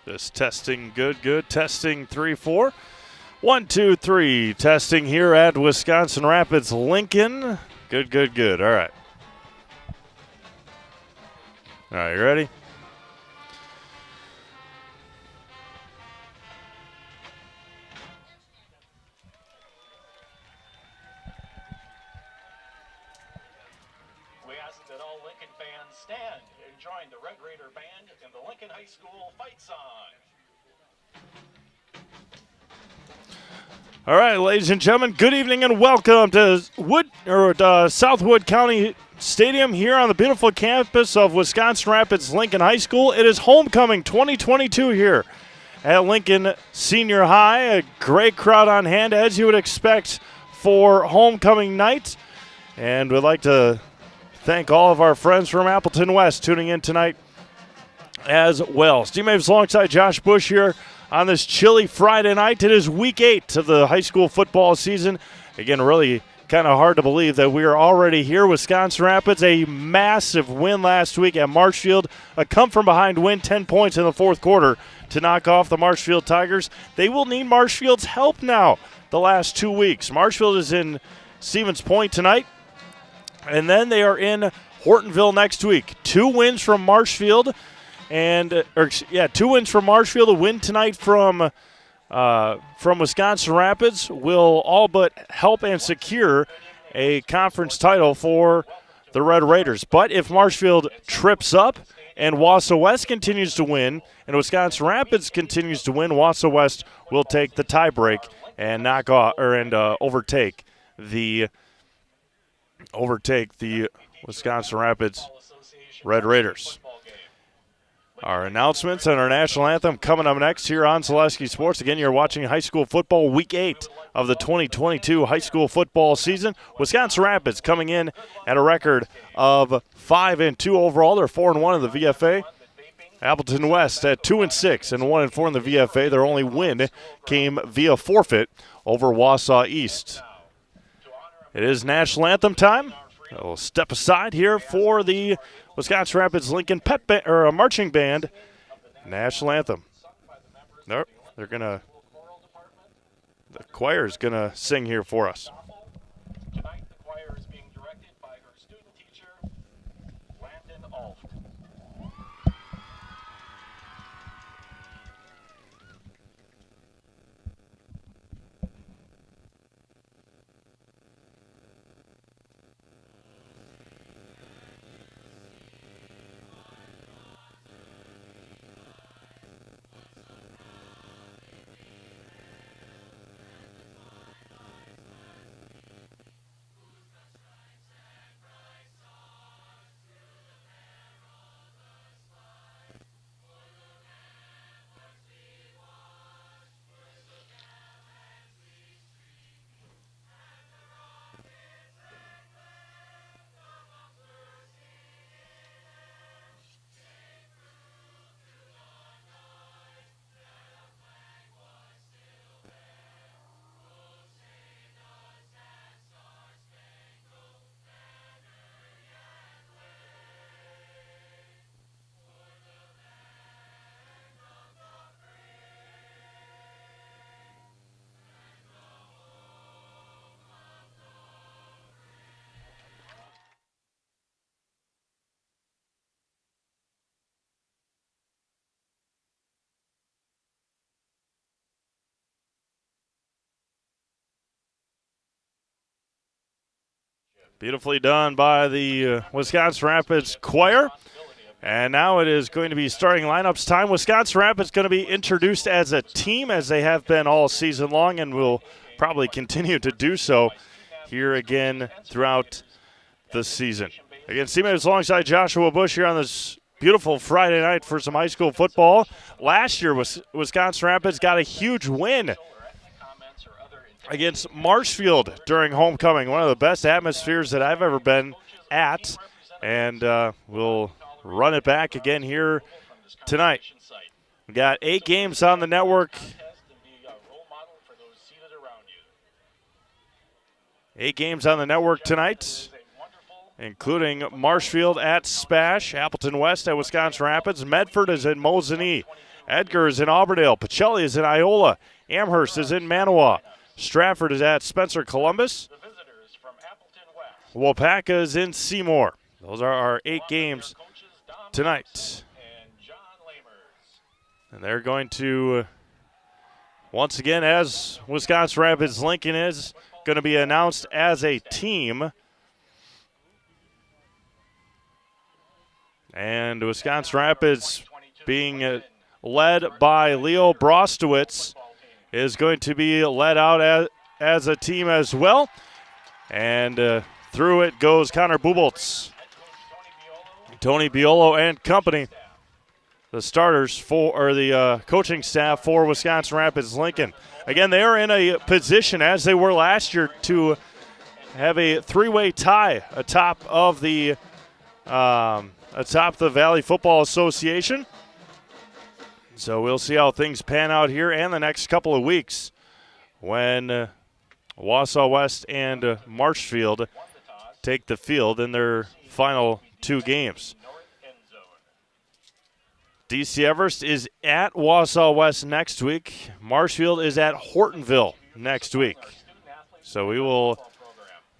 Just testing, good. Testing 3, 4. 1, 2, 3. Testing here at Wisconsin Rapids Lincoln. Good. All right. All right, you ready? We ask that all Lincoln fans stand and join the Red Raider Band in the Lincoln High School fight song. All right, ladies and gentlemen, good evening and welcome to Southwood County Stadium here on the beautiful campus of Wisconsin Rapids Lincoln High School. It is homecoming 2022 here at Lincoln Senior High. A great crowd on hand, as you would expect for homecoming night. And we'd like to thank all of our friends from Appleton West tuning in tonight as well. Steve Maves alongside Josh Bush here on this chilly Friday night. It is week 8 of the high school football season. Again, really kind of hard to believe that we are already here. Wisconsin Rapids, a massive win last week at Marshfield. A come-from-behind win, 10 points in the fourth quarter to knock off the Marshfield Tigers. They will need Marshfield's help now the last 2 weeks. Marshfield is in Stevens Point tonight, and then they are in Hortonville next week. 2 wins from Marshfield. 2 wins from Marshfield. A win tonight from Wisconsin Rapids will all but help and secure a conference title for the Red Raiders. But if Marshfield trips up and Wausau West continues to win and Wisconsin Rapids continues to win, Wausau West will take the tiebreak and overtake the Wisconsin Rapids Red Raiders. Our announcements and our national anthem coming up next here on Zaleski Sports. Again, you're watching high school football week 8 of the 2022 high school football season. Wisconsin Rapids coming in at a record of 5-2 overall. They're 4-1 in the VFA. Appleton West at 2-6 and 1-4 in the VFA. Their only win came via forfeit over Wausau East. It is national anthem time. We'll step aside here for the Wisconsin Rapids Lincoln marching band national anthem. Nope, the choir is gonna sing here for us. Tonight, the choir is being directed by her student teacher, Landon Alt. Beautifully done by the Wisconsin Rapids choir. And now it is going to be starting lineups time. Wisconsin Rapids going to be introduced as a team, as they have been all season long, and will probably continue to do so here again throughout the season. Again, Steve Maves alongside Joshua Bush here on this beautiful Friday night for some high school football. Last year, Wisconsin Rapids got a huge win against Marshfield during homecoming. One of the best atmospheres that I've ever been at. And we'll run it back again here tonight. We got 8 games on the network. 8 games on the network tonight, including Marshfield at Spash, Appleton West at Wisconsin Rapids. Medford is in Mosinee Edgar is in Auburndale. Pacelli is in Iola. Amherst is in Manawa. Stratford is at Spencer Columbus. The visitors from Appleton West. Wapaka is in Seymour. Those are our 8 games tonight. And John Lamers. And they're going to, once again, as Wisconsin Rapids Lincoln is going to be announced as a team. And Wisconsin Rapids being led by Leo Brostowitz is going to be led out as a team as well. And through it goes Connor Buboltz, Tony Biolo and company, the starters or the coaching staff for Wisconsin Rapids Lincoln. Again, they are in a position, as they were last year, to have a 3-way tie atop the Valley Football Association. So we'll see how things pan out here and the next couple of weeks when Wausau West and Marshfield take the field in their final 2 games. DC Everest is at Wausau West next week. Marshfield is at Hortonville next week. So we will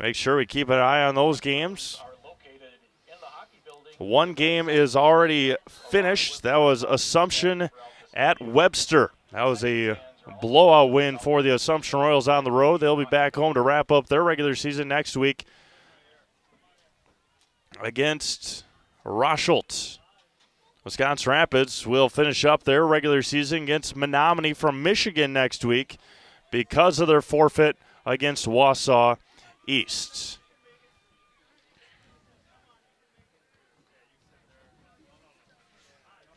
make sure we keep an eye on those games. 1 game is already finished. That was Assumption at Webster. That was a blowout win for the Assumption Royals on the road. They'll be back home to wrap up their regular season next week against Rochelt. Wisconsin Rapids will finish up their regular season against Menominee from Michigan next week because of their forfeit against Wausau East.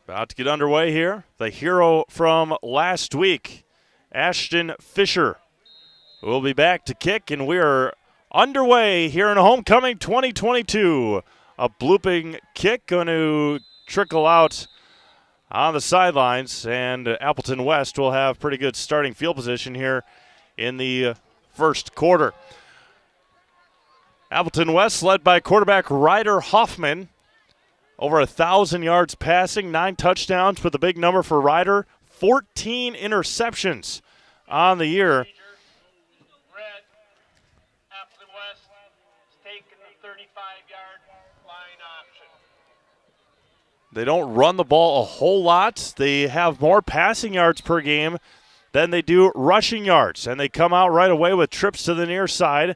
About to get underway here. The hero from last week, Ashton Fisher, will be back to kick, and we are underway here in Homecoming 2022. A blooping kick going to trickle out on the sidelines, and Appleton West will have pretty good starting field position here in the first quarter. Appleton West led by quarterback Ryder Hoffman. Over 1,000 yards passing, 9 touchdowns with a big number for Ryder. 14 interceptions on the year. Red, Appleton West is taking the 35-yard line option. They don't run the ball a whole lot. They have more passing yards per game than they do rushing yards. And they come out right away with trips to the near side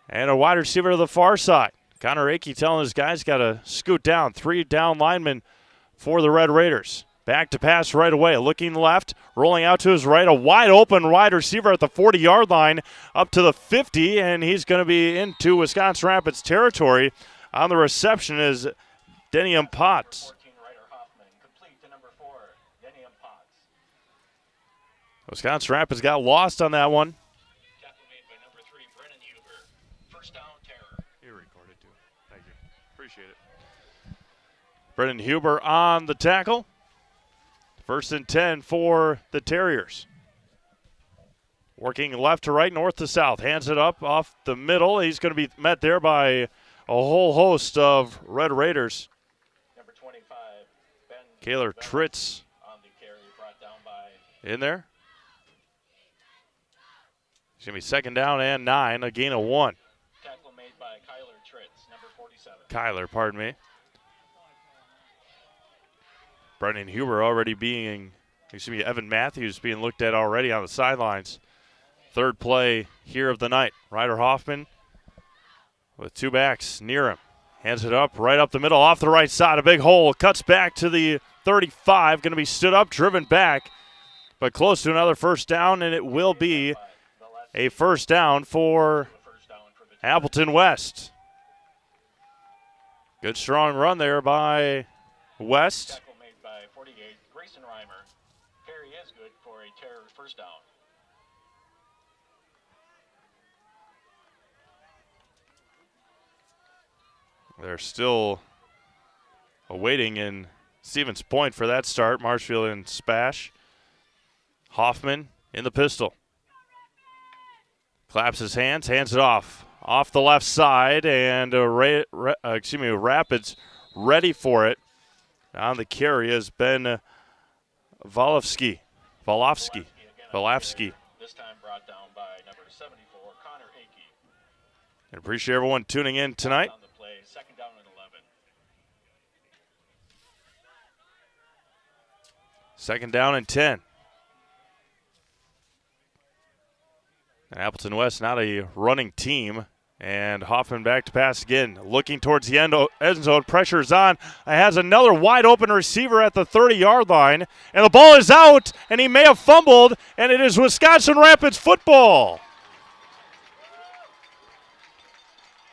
and a wide receiver to the far side. Connor Akey telling his guys got to scoot down. 3 down linemen for the Red Raiders. Back to pass right away. Looking left, rolling out to his right. A wide open wide receiver at the 40-yard line up to the 50, and he's going to be into Wisconsin Rapids territory. On the reception is Denium Potts. 14 Ryder Hoffman, complete to number 4, Denium Potts. Wisconsin Rapids got lost on that one. Tackle made by number 3, Brennan Huber. First down, Terror. You recorded too. Thank you. Appreciate it. Brennan Huber on the tackle. 1st and 10 for the Terriers. Working left to right, north to south. Hands it up off the middle. He's going to be met there by a whole host of Red Raiders. Number 25, Ben Kaylor Tritz on the carry, brought down by in there. It's going to be 2nd down and 9, a gain of 1. tackle made by Kyler Tritz, number 47. Kyler, pardon me. Brennan Huber already Evan Matthews being looked at already on the sidelines. 3rd play here of the night. Ryder Hoffman with 2 backs near him. Hands it up, right up the middle, off the right side. A big hole, cuts back to the 35. Going to be stood up, driven back, but close to another 1st down, and it will be a 1st down for Appleton West. Good strong run there by West. Tackle made by 48, Grayson Reimer. Carry is good for a Terror 1st down. They're still awaiting in Stevens Point for that start. Marshfield and Spash. Hoffman in the pistol. Claps his hands it off the left side, and Rapids ready for it. On the carry has been Volofsky. This time brought down by number 74, Connor Akey. And appreciate everyone tuning in tonight. On the play, second down and 11. Second down and 10. And Appleton West not a running team. And Hoffman back to pass again. Looking towards the end zone. Pressure's on. Has another wide open receiver at the 30-yard line. And the ball is out. And he may have fumbled. And it is Wisconsin Rapids football.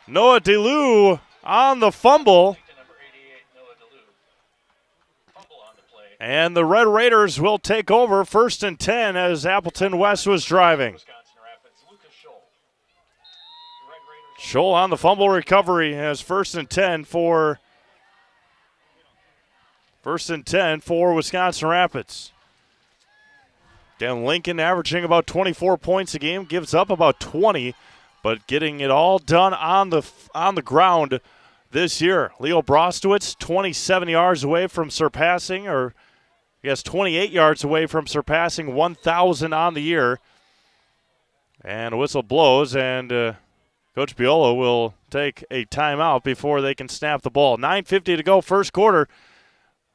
Noah DeLue on the fumble. And the Red Raiders will take over 1st and 10 as Appleton West was driving. Scholl on the fumble recovery as 1st and 10 for Wisconsin Rapids. Again, Lincoln averaging about 24 points a game, gives up about 20, but getting it all done on the ground this year. Leo Brostowitz, 27 yards away from surpassing, or I guess 28 yards away from surpassing 1,000 on the year. And a whistle blows, and Coach Biolo will take a timeout before they can snap the ball. 9:50 to go, first quarter.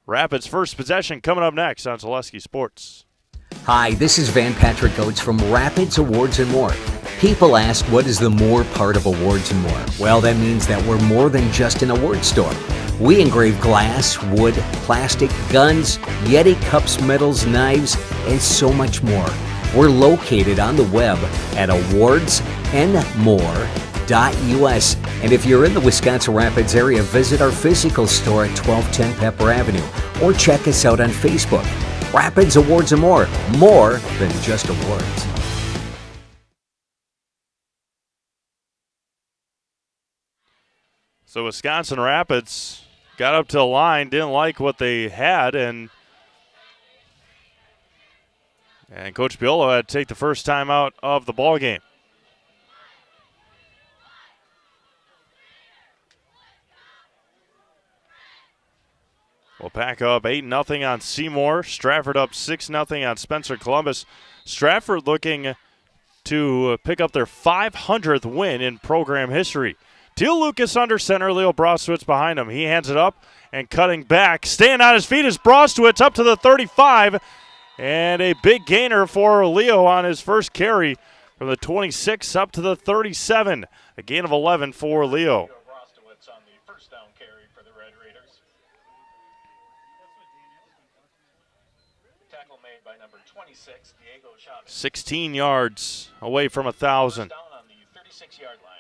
Rapids' first possession coming up next on Zaleski Sports. Hi, this is Van Patrick Oates from Rapids Awards and More. People ask, what is the more part of Awards and More? Well, that means that we're more than just an award store. We engrave glass, wood, plastic, guns, Yeti cups, medals, knives, and so much more. We're located on the web at awardsandmore.us. And if you're in the Wisconsin Rapids area, visit our physical store at 1210 Pepper Avenue or check us out on Facebook. Rapids Awards and More than just awards. So Wisconsin Rapids got up to the line, didn't like what they had, and Coach Biolo had to take the first time out of the ball game. We'll pack up 8-0 on Seymour. Stratford up 6-0 on Spencer Columbus. Stratford looking to pick up their 500th win in program history. Teal Lucas under center, Leo Brostowitz behind him. He hands it up and cutting back. Staying on his feet is Brostowitz up to the 35. And a big gainer for Leo on his first carry from the 26 up to the 37. A gain of 11 for Leo. Brostowitz on the first down carry for the Red Raiders. Tackle made by number 26, Diego Chavez. 16 yards away from 1,000. Down on the 36-yard line.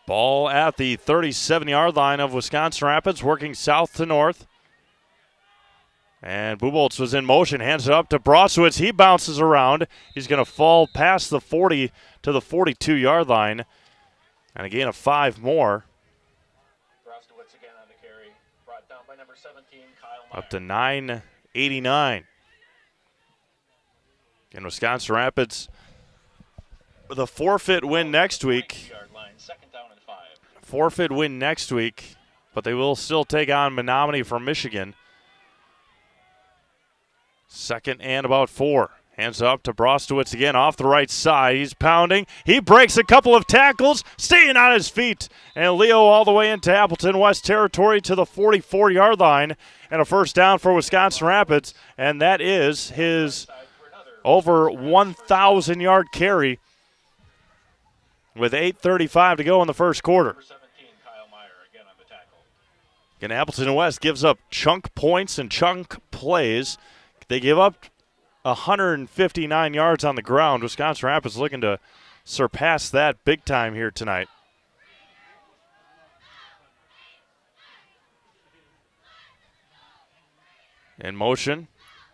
Ball at the 37-yard line of Wisconsin Rapids, working south to north. And Buboltz was in motion, hands it up to Brostowitz. He bounces around. He's going to fall past the 40 to the 42-yard line. And a gain of 5 more. Brostowitz again on the carry, brought down by number 17, Kyle Meyer. Up to 9:89. And Wisconsin Rapids with a forfeit win next week. Second down and 5. Forfeit win next week, but they will still take on Menominee from Michigan. Second and about 4. Hands up to Brostowitz again off the right side. He's pounding. He breaks a couple of tackles, staying on his feet. And Leo all the way into Appleton West territory to the 44-yard line. And a first down for Wisconsin Rapids. And that is his over 1,000-yard carry with 8:35 to go in the first quarter. Number 17, Kyle Meyer again on the tackle. And Appleton West gives up chunk points and chunk plays. They give up 159 yards on the ground. Wisconsin Rapids looking to surpass that big time here tonight. In motion,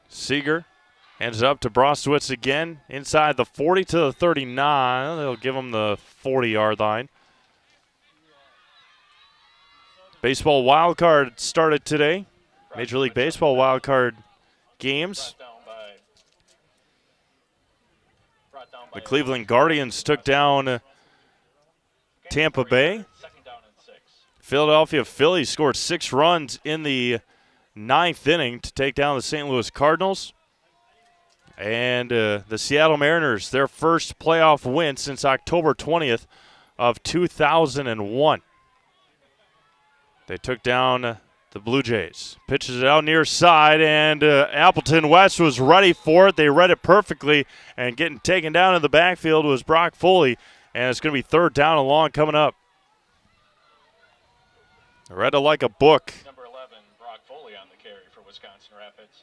Seeger hands it up to Brostowitz again, inside the 40 to the 39. They'll give him the 40-yard line. Baseball wild card started today. Major League Baseball wild card games. The Cleveland Guardians took down Tampa Bay. Philadelphia Phillies scored 6 runs in the 9th inning to take down the St. Louis Cardinals. And the Seattle Mariners, their first playoff win since October 20th of 2001. They took down the Blue Jays. Pitches it out near side, and Appleton West was ready for it. They read it perfectly, and getting taken down in the backfield was Brock Foley, and it's going to be 3rd down and long coming up. Read it like a book. Number 11, Brock Foley on the carry for Wisconsin Rapids.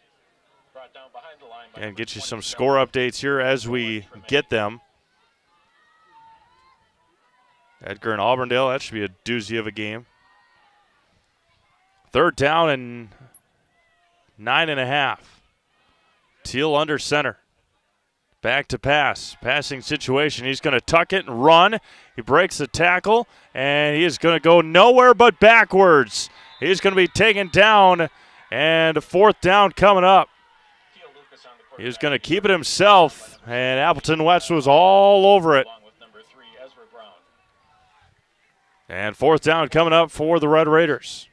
Brought down behind the line by And get you some score updates here as we get them. Edgar and Auburndale, that should be a doozy of a game. 3rd down and 9.5. Teal under center. Back to pass. Passing situation. He's going to tuck it and run. He breaks the tackle, and he is going to go nowhere but backwards. He's going to be taken down, and 4th down coming up. He's going to keep it himself, and Appleton West was all over it. And 4th down coming up for the Red Raiders.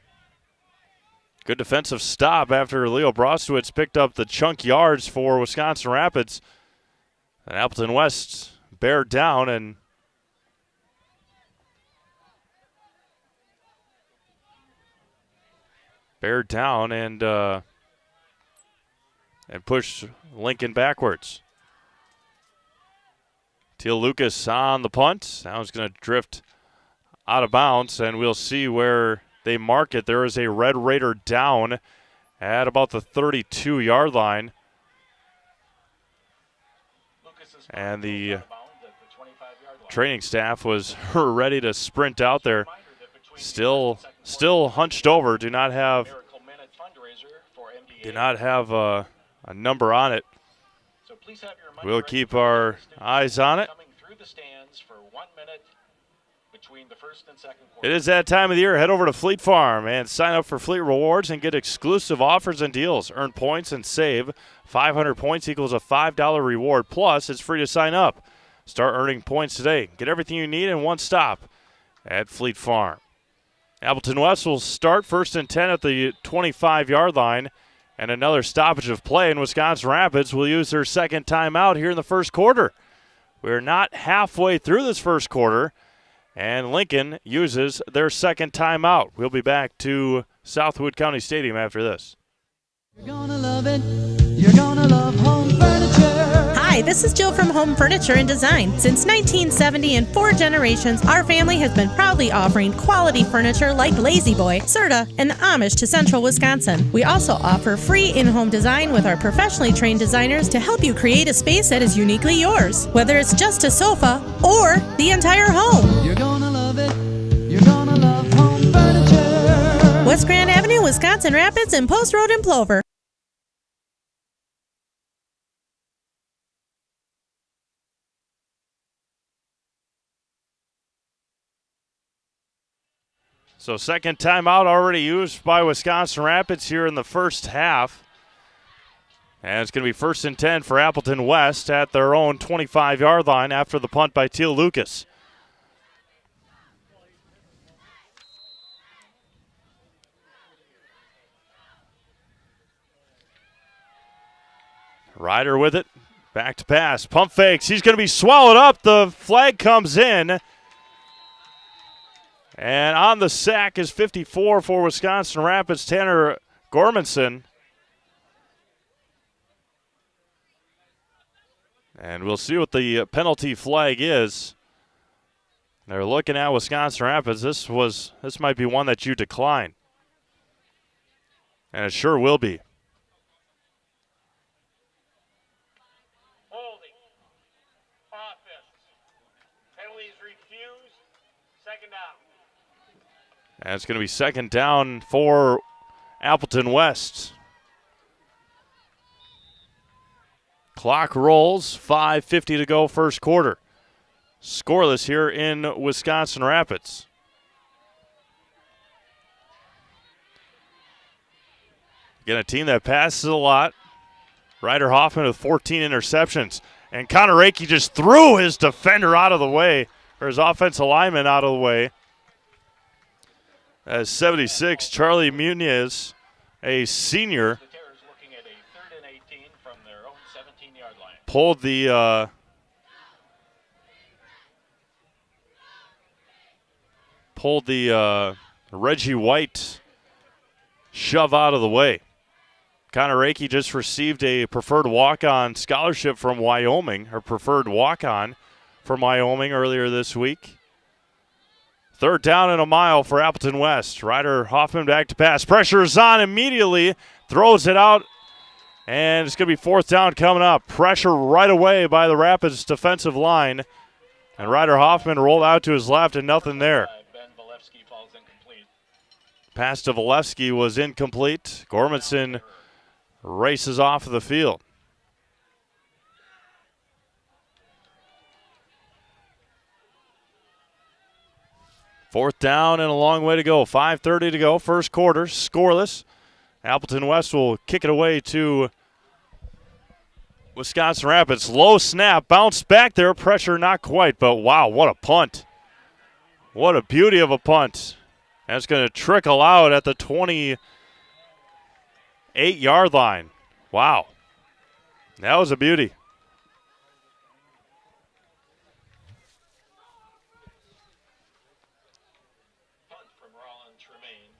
Good defensive stop after Leo Brostowitz picked up the chunk yards for Wisconsin Rapids. And Appleton West bared down and pushed Lincoln backwards. Teal Lucas on the punt. Now he's going to drift out of bounds, and we'll see where they mark it. There is a Red Raider down at about the 32-yard line. And the training staff was ready to sprint out there. Still hunched over. Do not have a number on it. We'll keep our eyes on it. It is that time of the year. Head over to Fleet Farm and sign up for Fleet Rewards and get exclusive offers and deals. Earn points and save. 500 points equals a $5 reward. Plus, it's free to sign up. Start earning points today. Get everything you need in one stop at Fleet Farm. Appleton West will start 1st and 10 at the 25-yard line. And another stoppage of play, and Wisconsin Rapids will use their 2nd timeout here in the 1st quarter. We're not halfway through this 1st quarter. And Lincoln uses their 2nd timeout. We'll be back to Southwood County Stadium after this. You're gonna love it. You're gonna love home furniture. Hi, this is Jill from Home Furniture and Design. Since 1970 and 4 generations, our family has been proudly offering quality furniture like Lazy Boy, Serta, and the Amish to Central Wisconsin. We also offer free in-home design with our professionally trained designers to help you create a space that is uniquely yours, whether it's just a sofa or the entire home. You're gonna love it. You're gonna love home furniture. West Grand Avenue, Wisconsin Rapids, and Post Road in Plover. So 2nd timeout already used by Wisconsin Rapids here in the 1st half. And it's going to be 1st and 10 for Appleton West at their own 25-yard line after the punt by Teal Lucas. Ryder with it. Back to pass. Pump fakes. He's going to be swallowed up. The flag comes in. And on the sack is 54 for Wisconsin Rapids, Tanner Gormanson. And we'll see what the penalty flag is. They're looking at Wisconsin Rapids. This might be one that you decline. And it sure will be. Holding. Offense. Penalties refused. 2nd down. And it's going to be 2nd down for Appleton West. Clock rolls, 5:50 to go 1st quarter. Scoreless here in Wisconsin Rapids. Again, a team that passes a lot. Ryder Hoffman with 14 interceptions. And Connor Rakey just threw his defender out of the way, or his offensive lineman out of the way. as 76, Charlie Muniz, a senior, The Terrors looking at a 3rd and 18 from their own 17-yard line. pulled the Reggie White shove out of the way. Connor Rakey just received a preferred walk-on scholarship from Wyoming, or preferred walk-on from Wyoming earlier this week. 3rd down and a mile for Appleton West. Ryder Hoffman back to pass. Pressure is on immediately. Throws it out. And it's going to be 4th down coming up. Pressure right away by the Rapids defensive line. And Ryder Hoffman rolled out to his left and nothing there. Ben Valevsky falls incomplete. Pass to Valevsky was incomplete. Gormanson races off of the field. Fourth down and a long way to go. 5:30 to go. First quarter, scoreless. Appleton West will kick it away to Wisconsin Rapids. Low snap, bounce back there. Pressure not quite, but wow, what a punt. What a beauty of a punt. That's going to trickle out at the 28-yard line. Wow. That was a beauty. Punt from Rollin Tremaine.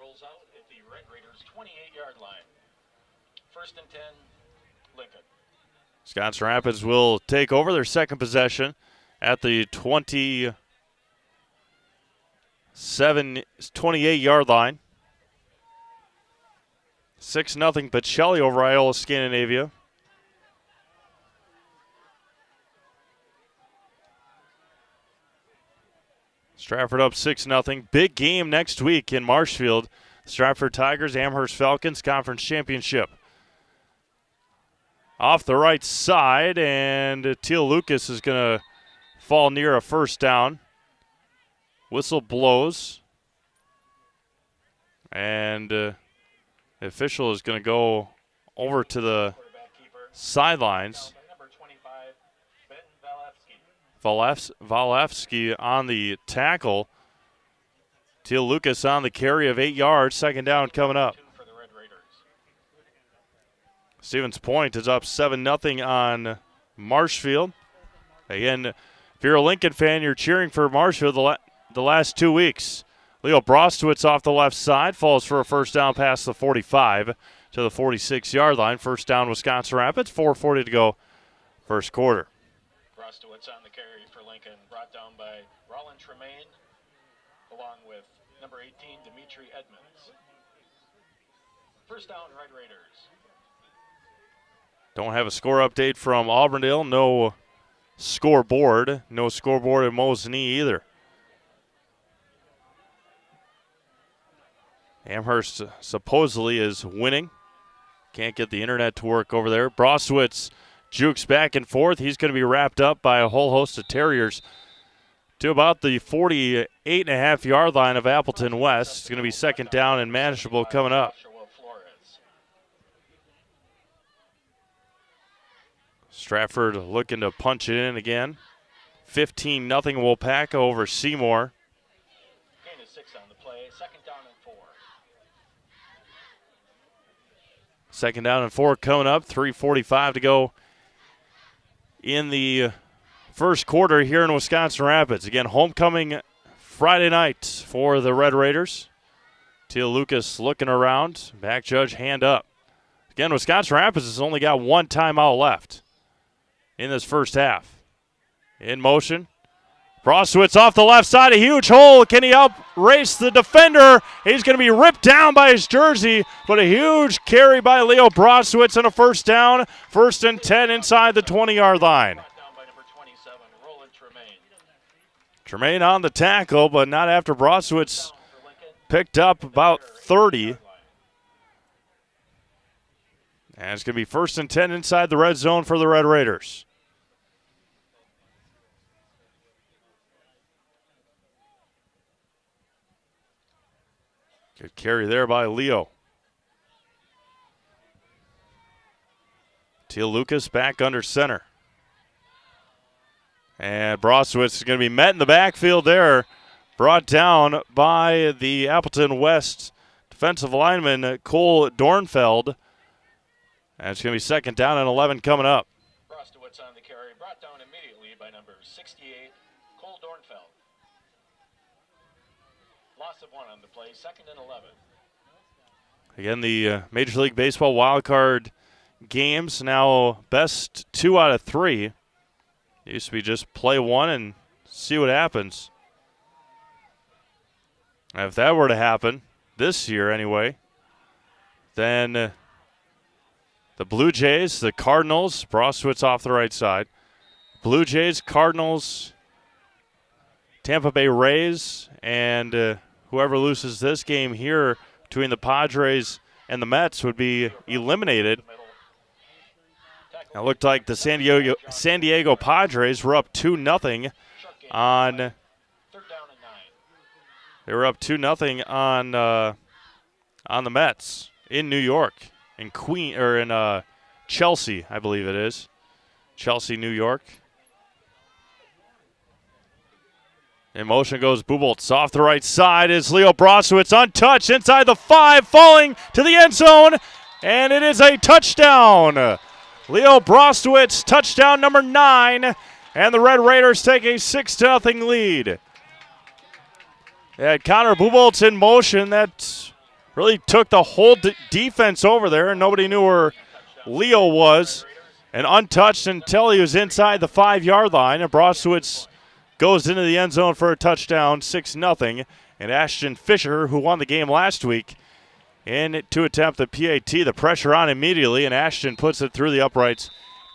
Rolls out at the Red Raiders' 28-yard line. 1st and 10, Lincoln. Wisconsin Rapids will take over their second possession at the 28-yard line. 6-0 Pacelli over Iola Scandinavia. Stratford up 6-0. Big game next week in Marshfield. Stratford Tigers, Amherst Falcons Conference Championship. Off the right side, and Teal Lucas is going to fall near a 1st down. Whistle blows. And the official is going to go over to the sidelines. Number 25, Ben Valevsky. Valevsky on the tackle. Teal Lucas on the carry of 8 yards. 2nd down coming up. For the Red Raiders. Stevens Point is up 7-0 on Marshfield. Again, if you're a Lincoln fan, you're cheering for Marshfield the last 2 weeks. Leo Brostowitz off the left side falls for a 1st down past the 45 to the 46-yard line. 1st down Wisconsin Rapids, 4:40 to go first quarter. Brostowitz on the carry for Lincoln, brought down by Rollin Tremaine, along with number 18, Dimitri Edmonds. 1st down, Red Raiders. Don't have a score update from Auburndale. No scoreboard. No scoreboard at Mosinee either. Amherst supposedly is winning. Can't get the internet to work over there. Brostowitz jukes back and forth. He's going to be wrapped up by a whole host of Terriers to about the 48.5-yard line of Appleton West. It's going to be 2nd down and manageable coming up. Stratford looking to punch it in again. 15-0 Wapaka over Seymour. Gain of 6 on the play, 2nd down and 4. 2nd down and 4 coming up. 3:45 to go in the first quarter here in Wisconsin Rapids. Again, homecoming Friday night for the Red Raiders. Teal Lucas looking around. Back judge hand up. Again, Wisconsin Rapids has only got 1 timeout left in this first half. In motion. Brostowitz off the left side, a huge hole. Can he outrace the defender? He's going to be ripped down by his jersey, but a huge carry by Leo Brostowitz and a 1st down. 1st and 10 inside the 20-yard line. Brought down by number 27, Roland Tremaine. Tremaine on the tackle, but not after Brostowitz For Lincoln, picked up about 30. And it's going to be 1st and 10 inside the red zone for the Red Raiders. Good carry there by Leo. Teal Lucas back under center. And Brostowitz is going to be met in the backfield there brought down by the Appleton West defensive lineman Cole Dornfeld. And it's going to be second down and 11 coming up. Brostowitz on the carry, brought down immediately by number 68, Cole Dornfeld. Loss of 1 on the play, second and 11. Again, the Major League Baseball wildcard games now best 2 out of 3. It used to be just play 1 and see what happens. And if that were to happen, this year anyway, then the Blue Jays, the Cardinals, Brostowitz off the right side, Blue Jays, Cardinals, Tampa Bay Rays, and whoever loses this game here between the Padres and the Mets would be eliminated. It looked like the San Diego Padres were up 2-0 on. They were up 2-0 on the Mets in New York, in Chelsea, I believe it is, Chelsea, New York. In motion goes Buboltz. Off the right side is Leo Brostowitz, untouched inside the 5, falling to the end zone, and it is a touchdown. Leo Brostowitz, touchdown number 9, and the Red Raiders take a 6-0 lead. They had Connor Buboltz in motion. That really took the whole defense over there, and nobody knew where Leo was. And untouched until he was inside the 5-yard line, and Brostowitz goes into the end zone for a touchdown, 6-0. And Ashton Fisher, who won the game last week, in to attempt the PAT, the pressure on immediately, and Ashton puts it through the uprights,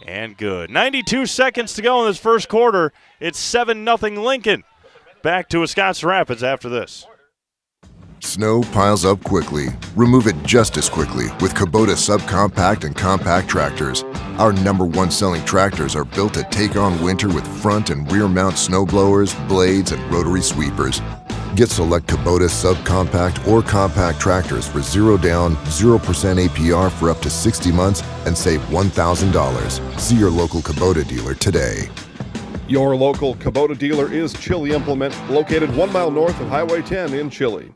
and good. 92 seconds to go in this first quarter. It's 7-0 Lincoln. Back to Wisconsin Rapids after this. Snow piles up quickly. Remove it just as quickly with Kubota subcompact and compact tractors. Our #1 selling tractors are built to take on winter with front and rear mount snow blowers, blades, and rotary sweepers. Get select Kubota subcompact or compact tractors for 0 down, 0% APR for up to 60 months and save $1,000. See your local Kubota dealer today. Your local Kubota dealer is Chili Implement, located 1 mile north of Highway 10 in Chili.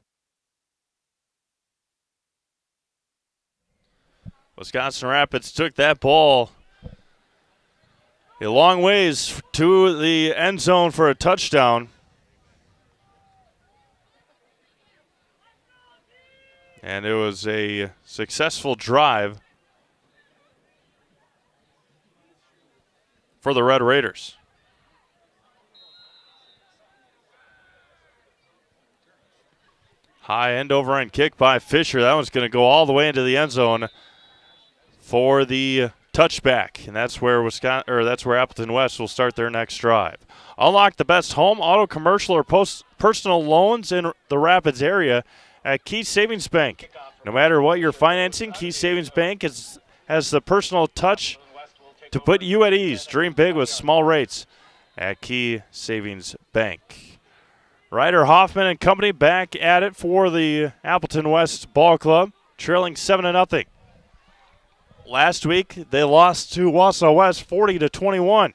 Wisconsin Rapids took that ball a long ways to the end zone for a touchdown. And it was a successful drive for the Red Raiders. High end over end kick by Fisher. That one's going to go all the way into the end zone for the touchback, and that's where Appleton West will start their next drive. Unlock the best home, auto, commercial, or personal loans in the Rapids area at Key Savings Bank. No matter what you're financing, Key Savings Bank has the personal touch to put you at ease. Dream big with small rates at Key Savings Bank. Ryder Hoffman and company back at it for the Appleton West Ball Club, trailing 7-0. Last week, they lost to Wausau West 40-21.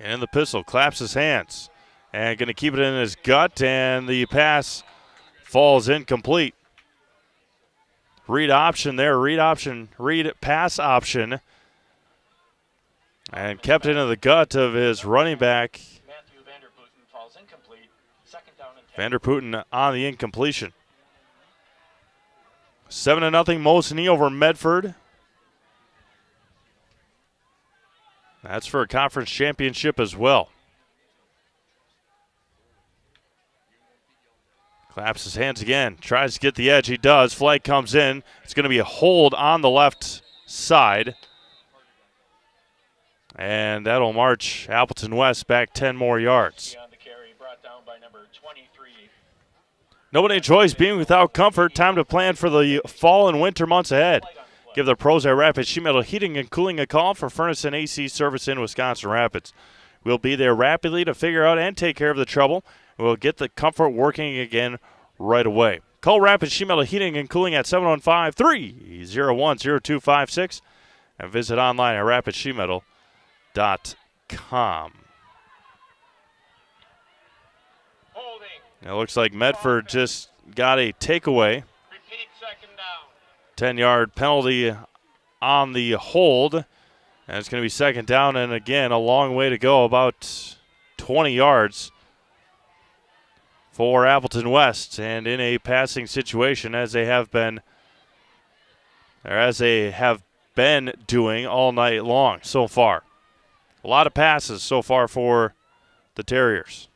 And the pistol claps his hands and going to keep it in his gut, and the pass falls incomplete. Read option there, read pass option, and kept it into the gut of his running back. Matthew Vanderputten falls incomplete. Second down and 10. Vanderputten on the incompletion. 7-0 Mosinee over Medford. That's for a conference championship as well. Claps his hands again. Tries to get the edge. He does. Flag comes in. It's going to be a hold on the left side. And that'll march Appleton West back 10 more yards. On the carry, brought down by number 23. Nobody enjoys being without comfort. Time to plan for the fall and winter months ahead. Give the pros at Rapid Sheet Metal Heating and Cooling a call for furnace and AC service in Wisconsin Rapids. We'll be there rapidly to figure out and take care of the trouble. We'll get the comfort working again right away. Call Rapid Sheet Metal Heating and Cooling at 715-301-0256 and visit online at rapidsheetmetal.com. Holding. It looks like Medford just got a takeaway. Repeat, second down. 10-yard penalty on the hold. And it's going to be second down, and again, a long way to go, about 20 yards for Appleton West, and in a passing situation as they have been doing all night long so far. A lot of passes so far for the Terriers.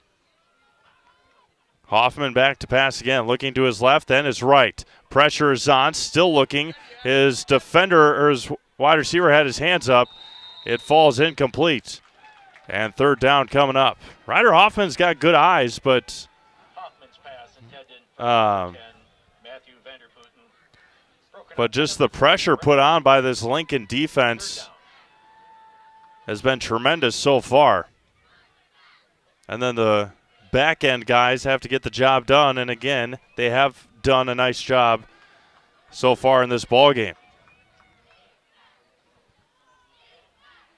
Hoffman back to pass again, looking to his left, then his right. Pressure is on, still looking. His defender, or his wide receiver, had his hands up. It falls incomplete. And third down coming up. Ryder Hoffman's got good eyes, but Hoffman's pass intended for Matthew Vanderputten. but just the pressure put on by this Lincoln defense has been tremendous so far. And then the back end guys have to get the job done, and again, they have done a nice job so far in this ball game.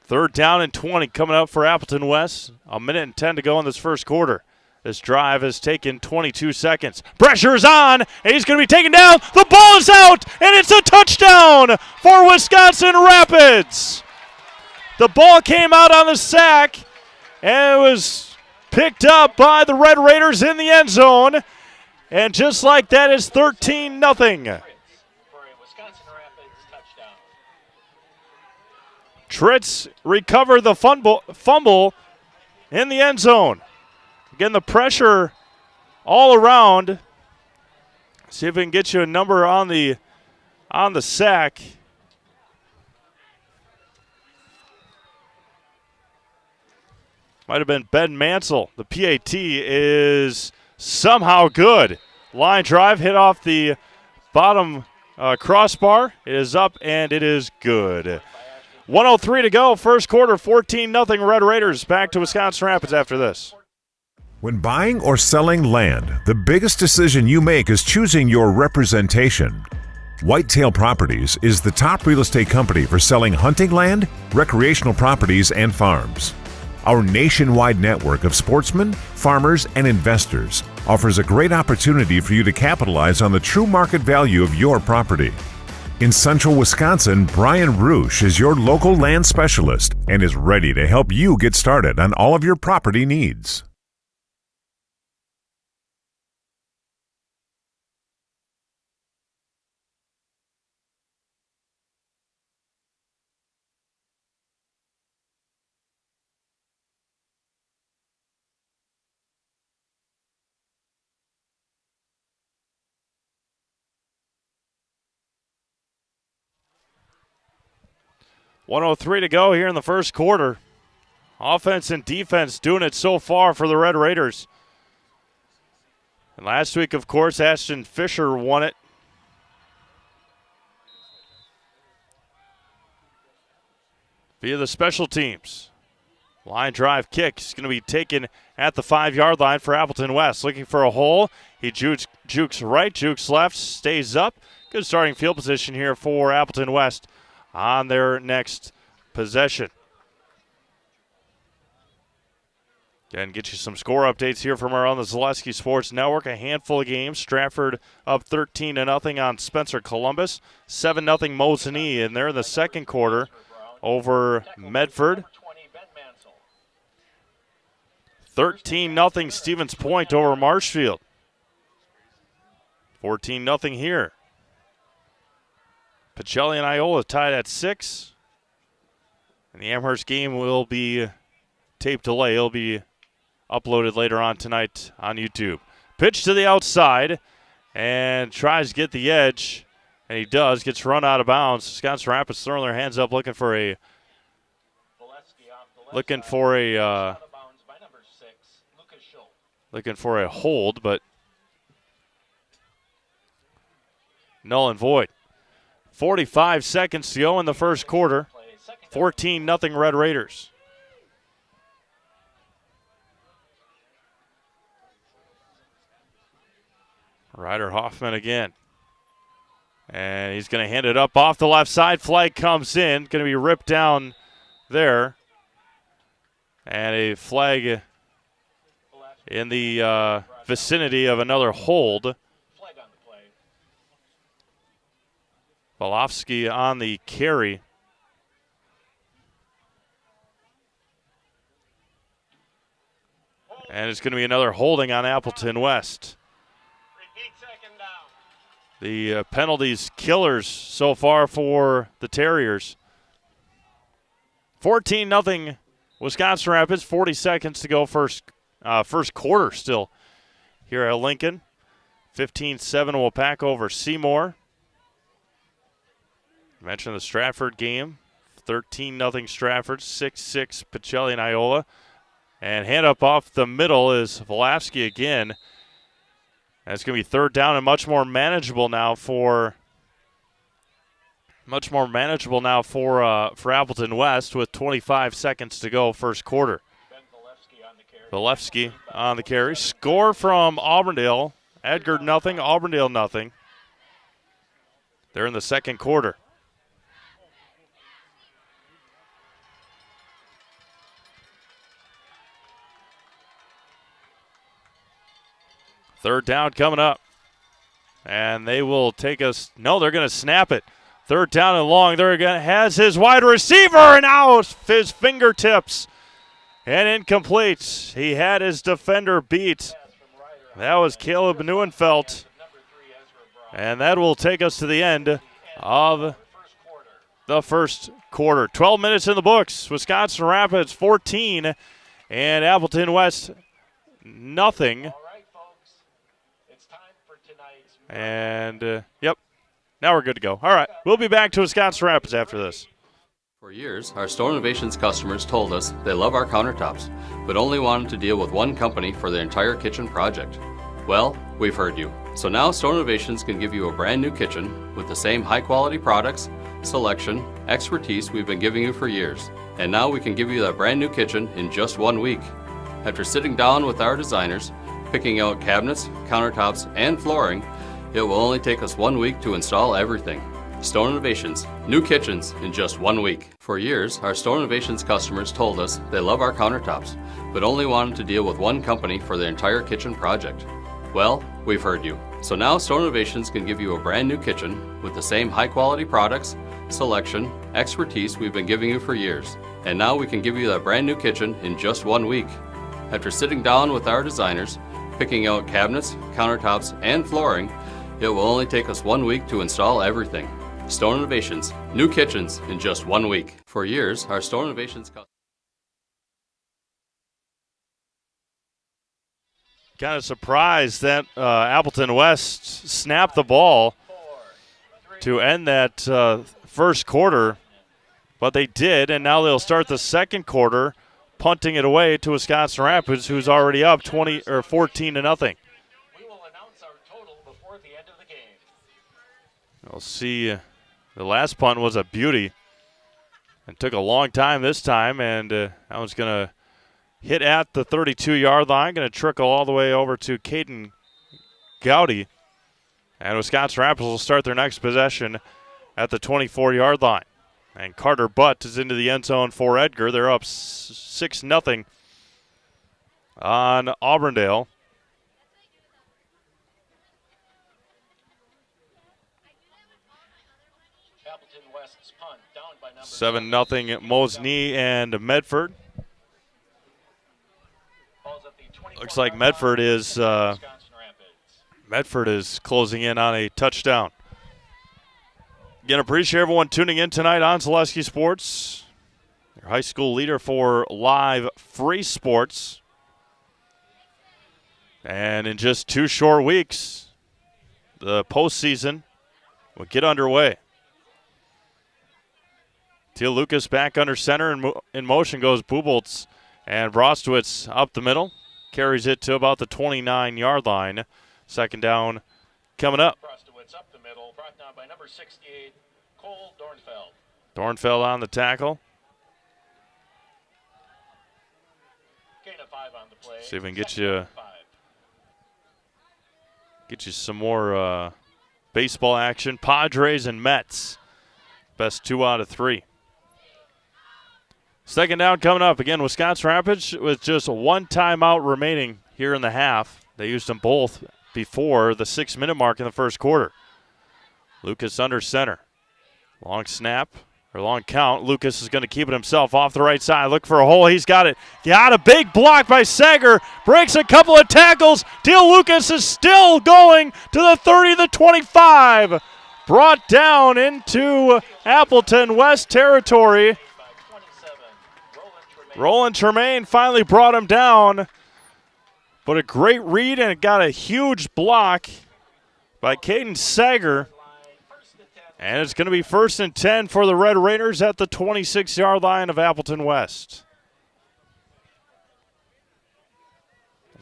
Third down and 20 coming up for Appleton West. 1:10 to go in this first quarter. This drive has taken 22 seconds. Pressure's on, and he's going to be taken down. The ball is out, and it's a touchdown for Wisconsin Rapids. The ball came out on the sack, and it was picked up by the Red Raiders in the end zone. And just like that, it's 13-0. For a Wisconsin Rapids touchdown. Tritz recovered the fumble in the end zone. Again, the pressure all around. See if we can get you a number on the sack. Might have been Ben Mansell. The PAT is somehow good. Line drive hit off the bottom crossbar. It is up and it is good. 1:03 to go. First quarter, 14-0 Red Raiders. Back to Wisconsin Rapids after this. When buying or selling land, the biggest decision you make is choosing your representation. Whitetail Properties is the top real estate company for selling hunting land, recreational properties, and farms. Our nationwide network of sportsmen, farmers, and investors offers a great opportunity for you to capitalize on the true market value of your property. In central Wisconsin, Brian Roosh is your local land specialist and is ready to help you get started on all of your property needs. .103 to go here in the first quarter. Offense and defense doing it so far for the Red Raiders. And last week, of course, Ashton Fisher won it. Via the special teams. Line drive kick is going to be taken at the 5-yard line for Appleton West. Looking for a hole. He jukes right, jukes left, stays up. Good starting field position here for Appleton West on their next possession. Again, get you some score updates here from around the Zaleski Sports Network. A handful of games. Stratford up 13-0 on Spencer Columbus. 7-0 Mosinee, and they're in the second quarter over Medford. 13-0 Stevens Point over Marshfield. 14-0 here. Pacelli and Iola tied at 6. And the Amherst game will be tape delay. It'll be uploaded later on tonight on YouTube. Pitch to the outside and tries to get the edge. And he does. Gets run out of bounds. Wisconsin Rapids throwing their hands up looking for a hold, but null and void. 45 seconds to go in the first quarter. 14-0 Red Raiders. Ryder Hoffman again. And he's going to hand it up off the left side. Flag comes in. Going to be ripped down there. And a flag in the vicinity of another hold. Flag on the play. Volofsky on the carry. And it's going to be another holding on Appleton West. Repeat second down. The penalties killers so far for the Terriers. 14-0 Wisconsin Rapids, 40 seconds to go first quarter still here at Lincoln. 15-7 will pack over Seymour. I mentioned the Stratford game. 13-0 Stratford, 6-6 Pacelli and Iola. And hand up off the middle is Volofsky again. And it's going to be third down and much more manageable now for Appleton West with 25 seconds to go first quarter. Volofsky on the carry. Score from Auburndale. Edgar nothing, Auburndale nothing. They're in the second quarter. Third down coming up. And they will take us. No, they're going to snap it. Third down and long. They're going to has his wide receiver and out his fingertips. And incomplete. He had his defender beat. That was Caleb Neuenfeld. And that will take us to the end of the first quarter. 12 minutes in the books. Wisconsin Rapids 14 and Appleton West nothing. And, yep, now we're good to go. All right, we'll be back to Wisconsin Rapids after this. For years, our Store Innovations customers told us they love our countertops, but only wanted to deal with one company for their entire kitchen project. Well, we've heard you. So now Store Innovations can give you a brand new kitchen with the same high-quality products, selection, expertise we've been giving you for years. And now we can give you that brand new kitchen in just 1 week. After sitting down with our designers, picking out cabinets, countertops, and flooring, it will only take us 1 week to install everything. Stone Innovations, new kitchens in just 1 week. For years, our Stone Innovations customers told us they love our countertops, but only wanted to deal with one company for their entire kitchen project. Well, we've heard you. So now Stone Innovations can give you a brand new kitchen with the same high quality products, selection, expertise we've been giving you for years. And now we can give you that brand new kitchen in just 1 week. After sitting down with our designers, picking out cabinets, countertops, and flooring, it will only take us 1 week to install everything. Stone Innovations, new kitchens in just 1 week. For years, our Stone Innovations Kind of surprised that Appleton West snapped the ball to end that first quarter, but they did, and now they'll start the second quarter punting it away to Wisconsin Rapids, who's already up 14-0. We will announce our total before the end of the game. We'll see. The last punt was a beauty. It took a long time this time, and that one's going to hit at the 32-yard line. Going to trickle all the way over to Caden Gowdy. And Wisconsin Rapids will start their next possession at the 24-yard line. And Carter Butt is into the end zone for Edgar. They're up 6-0 on Auburndale. Appleton West's punt down by number 7-0 Mosney and Medford. Looks like Medford is closing in on a touchdown. Again, appreciate everyone tuning in tonight on Zaleski Sports, your high school leader for live free sports. And in just 2 short weeks, the postseason will get underway. Teal Lucas back under center, and in motion goes Buboltz, and Brostowitz up the middle, carries it to about the 29-yard line. Second down coming up. Brostowitz up the middle, brought down by number 68, Cole Dornfeld. Dornfeld on the tackle. Gain of 5 on the play. See if we can get you some more baseball action. Padres and Mets. Best 2 out of 3. Second down coming up. Again, Wisconsin Rapids with just one timeout remaining here in the half. They used them both before the 6-minute mark in the first quarter. Lucas under center. Long snap, or long count. Lucas is going to keep it himself off the right side. Look for a hole. He's got it. Got a big block by Sager. Breaks a couple of tackles. Teal Lucas is still going to the 30, the 25. Brought down into Appleton West territory. Roland Tremaine finally brought him down. But a great read, and it got a huge block by Caden Sager. And it's going to be 1st and 10 for the Red Raiders at the 26-yard line of Appleton West.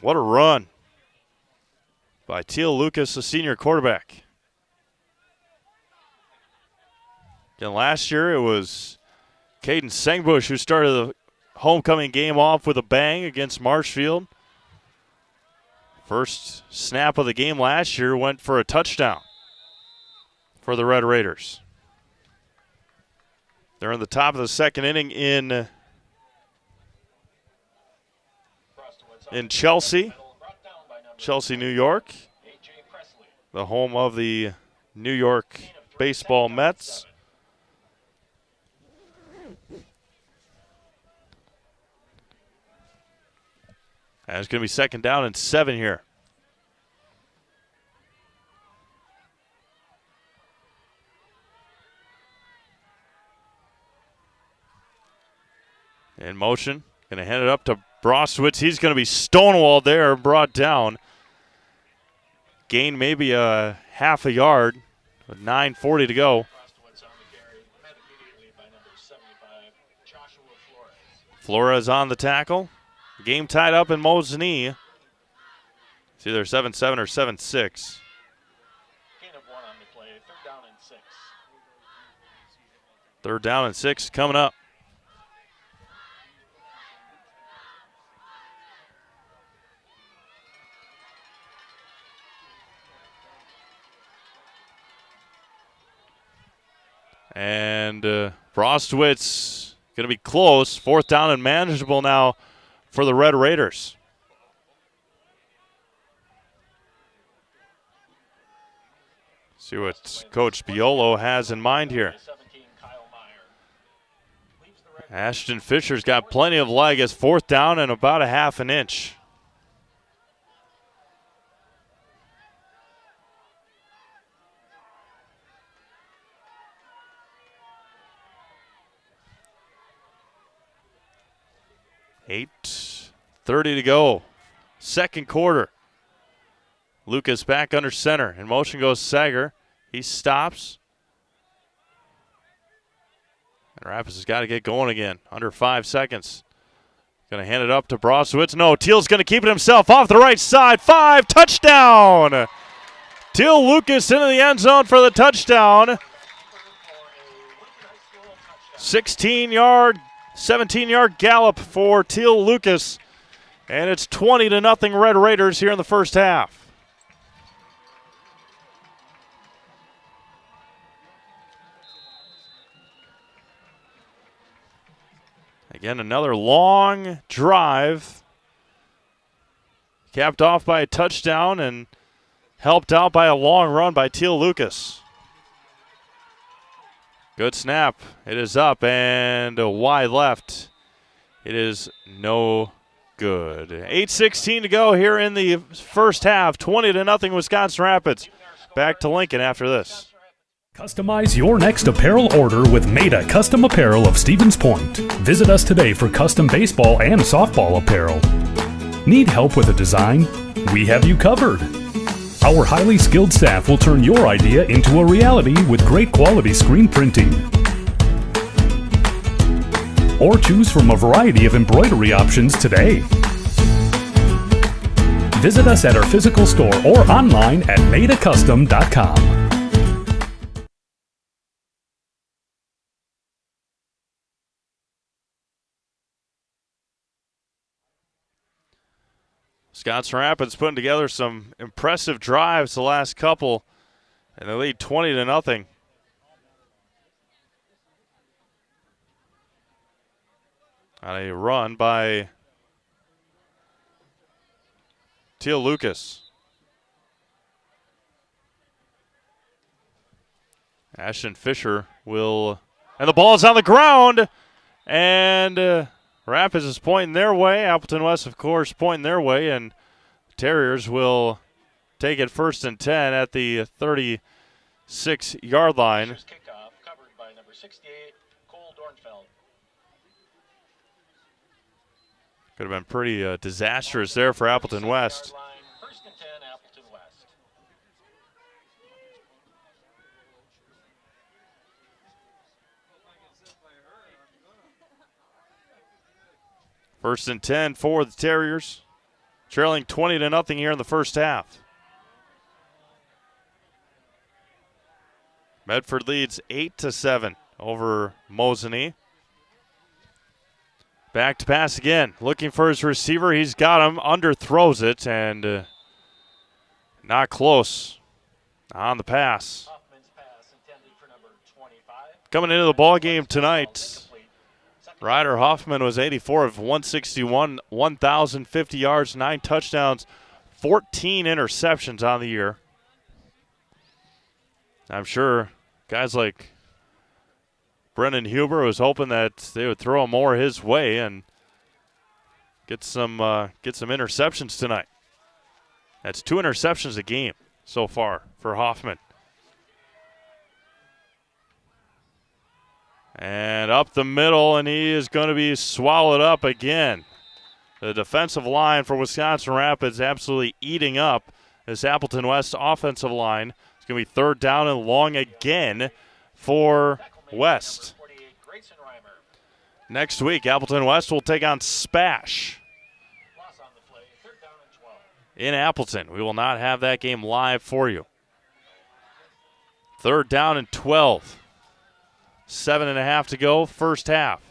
What a run by Teal Lucas, the senior quarterback. Again, last year it was Caden Sengbush who started the homecoming game off with a bang against Marshfield. First snap of the game last year went for a touchdown for the Red Raiders. They're in the top of the second inning in Chelsea, New York, the home of the New York baseball Mets. And it's going to be 2nd down and 7 here. In motion, going to hand it up to Brostwitz. He's going to be stonewalled there, brought down. Gain maybe a half a yard with 9:40 to go. Flores on the tackle. Game tied up in Mo's knee. It's either 7-7 or 7-6. Gain of 1 on the play. 3rd down and 6. 3rd down and 6 coming up. And Brostwitz going to be close. 4th down and manageable now for the Red Raiders. See what Coach Biolo has in mind here. Ashton Fisher's got plenty of leg. It's 4th down and about a half an inch. $8:30 to go. Second quarter. Lucas back under center. In motion goes Sager. He stops. And Rapids has got to get going again. Under 5 seconds. Going to hand it up to Brostwitz. No, Teal's going to keep it himself off the right side. 5, touchdown! Teal Lucas into the end zone for the touchdown. 17-yard gallop for Teal Lucas. And it's 20-0 Red Raiders here in the first half. Again, another long drive. Capped off by a touchdown and helped out by a long run by Teal Lucas. Good snap. It is up and a wide left. It is no good. 8:16 to go here in the first half. 20-0 Wisconsin Rapids. Back to Lincoln after this. Customize your next apparel order with Maida Custom Apparel of Stevens Point. Visit us today for custom baseball and softball apparel. Need help with a design? We have you covered. Our highly skilled staff will turn your idea into a reality with great quality screen printing. Or choose from a variety of embroidery options today. Visit us at our physical store or online at maidacustom.com. Wisconsin Rapids putting together some impressive drives the last couple, and they lead 20-0. On a run by Teal Lucas. Ashton Fisher will, and the ball is on the ground, and Rapids is pointing their way. Appleton West, of course, pointing their way, and Terriers will take it 1st and 10 at the 36-yard line. Kickoff covered by number 68, Cole Dornfeld. Could have been pretty disastrous there for Appleton West. 1st and 10, Appleton West. First and 10 for the Terriers, trailing 20-0 here in the first half. Medford leads 8-7 over Mosinee. Back to pass again, looking for his receiver. He's got him, underthrows it, and not close on the pass. Coming into the ball game tonight, Ryder Hoffman was 84 of 161, 1,050 yards, 9 touchdowns, 14 interceptions on the year. I'm sure guys like Brennan Huber was hoping that they would throw more his way and get some interceptions tonight. That's 2 interceptions a game so far for Hoffman. And up the middle, and he is going to be swallowed up again. The defensive line for Wisconsin Rapids absolutely eating up this Appleton West offensive line. It's going to be 3rd down and long again for West. Next week, Appleton West will take on Spash in Appleton. We will not have that game live for you. 3rd down and 12. 7.5 to go, first half.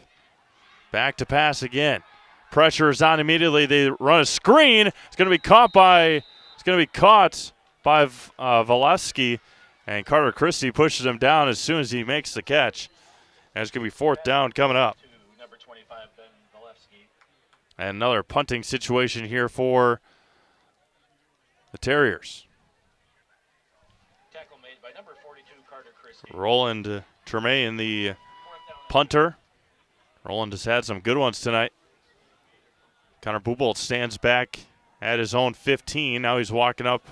Back to pass again. Pressure is on immediately. They run a screen. It's going to be caught by Valesky, and Carter Christie pushes him down as soon as he makes the catch. And it's going to be 4th down coming up. And another punting situation here for the Terriers. Tackle made by number 42, Carter Christie. Roland Tremaine, the punter. Roland has had some good ones tonight. Connor Bubolt stands back at his own 15. Now he's walking up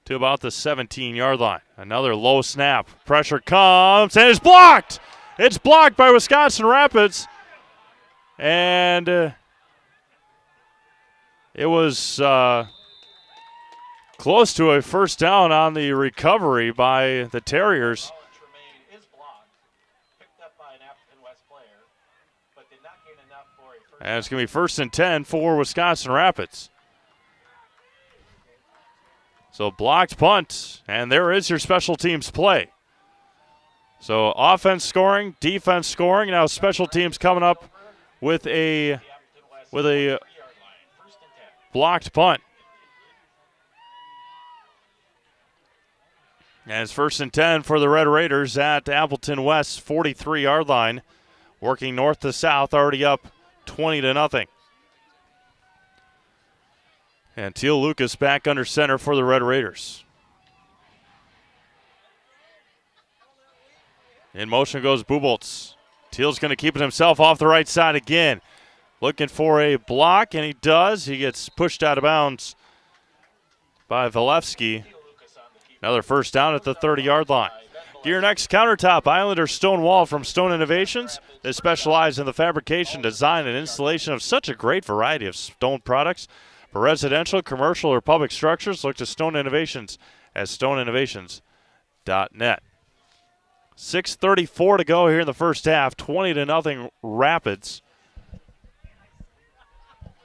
to about the 17-yard line. Another low snap. Pressure comes, and it's blocked. It's blocked by Wisconsin Rapids. And it was close to a first down on the recovery by the Terriers. And it's going to be 1st and 10 for Wisconsin Rapids. So blocked punt, and there is your special teams play. So offense scoring, defense scoring. Now special teams coming up with a blocked punt. And it's 1st and 10 for the Red Raiders at Appleton West's 43-yard line. Working north to south, already up 20-0. And Teal Lucas back under center for the Red Raiders. In motion goes Buboltz. Teal's going to keep it himself off the right side again. Looking for a block, and he does. He gets pushed out of bounds by Valevsky. Another first down at the 30-yard line. Get your next countertop island or stone wall from Stone Innovations. They specialize in the fabrication, design, and installation of such a great variety of stone products. For residential, commercial, or public structures, look to Stone Innovations at stoneinnovations.net. 6:34 to go here in the first half. 20-0 Rapids.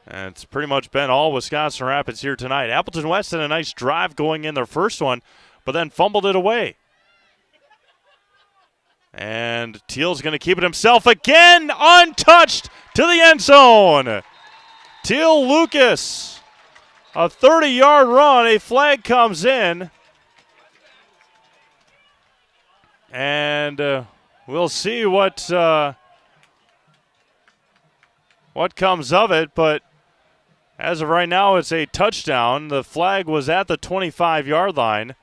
And it's pretty much been all Wisconsin Rapids here tonight. Appleton West had a nice drive going in their first one, but then fumbled it away. And Teal's going to keep it himself again, untouched to the end zone. Teal Lucas, a 30-yard run. A flag comes in. And we'll see what what comes of it, but as of right now, it's a touchdown. The flag was at the 25-yard line.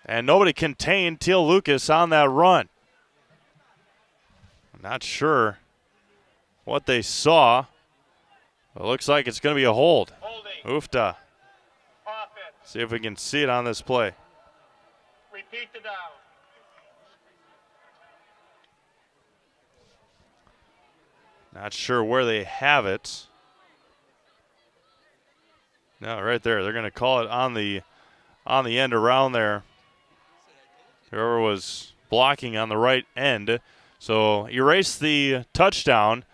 And nobody contained Teal Lucas on that run. I'm not sure what they saw. It looks like it's going to be a hold. Oofta. See if we can see it on this play. Repeat the down. Not sure where they have it. No, right there. They're going to call it on the end around there. Whoever was blocking on the right end. So erase the touchdown,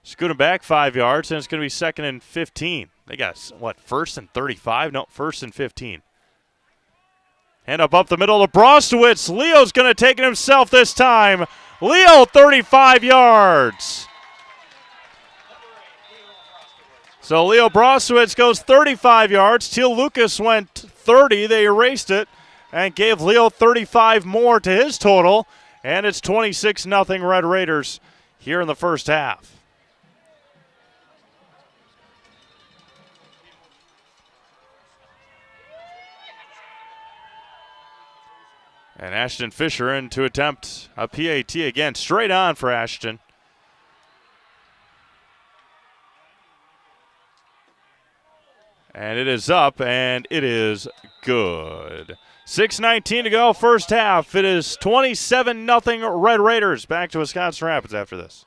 scoot him back 5 yards, and it's going to be 2nd and 15. They got, what, 1st and 35? No, 1st and 15. Hand up the middle to Brostowitz. Leo's going to take it himself this time. Leo, 35 yards. So Leo Brostowitz goes 35 yards. Teal Lucas went 30. They erased it and gave Leo 35 more to his total. And it's 26-0 Red Raiders here in the first half. And Ashton Fisher in to attempt a PAT again. Straight on for Ashton. And it is up, and it is good. 6:19 to go, first half. It is 27-0 Red Raiders. Back to Wisconsin Rapids after this.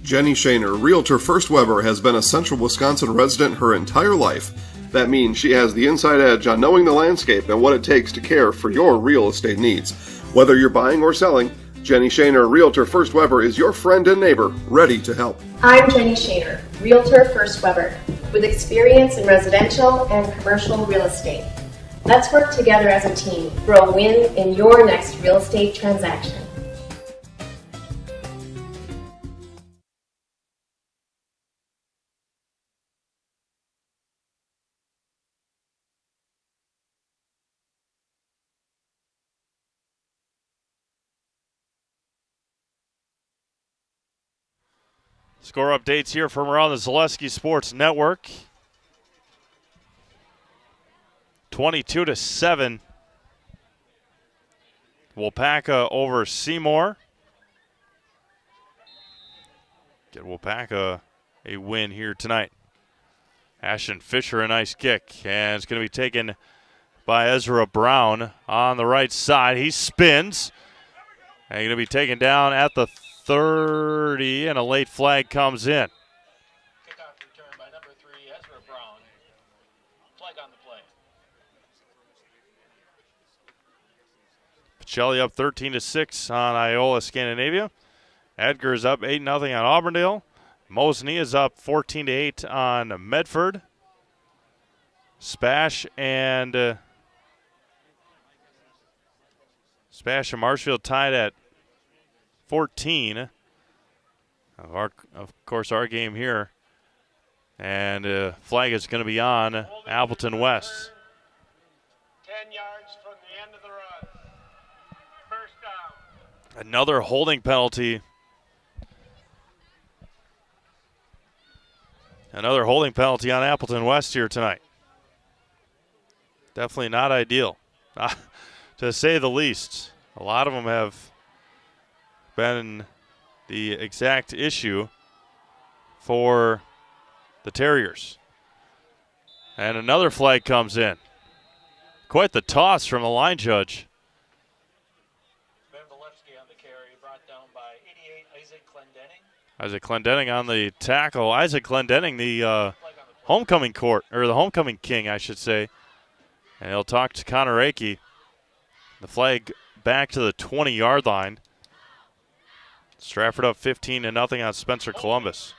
Jenny Shaner, Realtor First Weber, has been a Central Wisconsin resident her entire life. That means she has the inside edge on knowing the landscape and what it takes to care for your real estate needs. Whether you're buying or selling, Jenny Shaner, Realtor First Weber, is your friend and neighbor, ready to help. I'm Jenny Shaner, Realtor First Weber, with experience in residential and commercial real estate. Let's work together as a team for a win in your next real estate transaction. Score updates here from around the Zaleski Sports Network. 22-7. Wapaka over Seymour. Get Wapaka a win here tonight. Ashton Fisher, a nice kick, and it's going to be taken by Ezra Brown on the right side. He spins, and going to be taken down at the 30, and a late flag comes in. Kickoff return by number 3, Ezra Brown. Flag on the play. Pacelli up 13-6 on Iola Scandinavia. Edgar's up 8-0 on Auburndale. Mosney is up 14-8 on Medford. Spash and Marshfield tied at 14. Of course, our game here. And flag is going to be on Appleton West. 10 yards from the end of the run. First down. Another holding penalty. Another holding penalty on Appleton West here tonight. Definitely not ideal, to say the least. A lot of them have been the exact issue for the Terriers. And another flag comes in. Quite the toss from the line judge. Ben Valevsky on the carry, brought down by 88, Isaac Clendenning. Isaac Clendenning on the tackle. Isaac Clendenning, the homecoming the homecoming king, I should say. And he'll talk to Connor Akey. The flag back to the 20-yard line. Stratford up 15-0 on Spencer Columbus.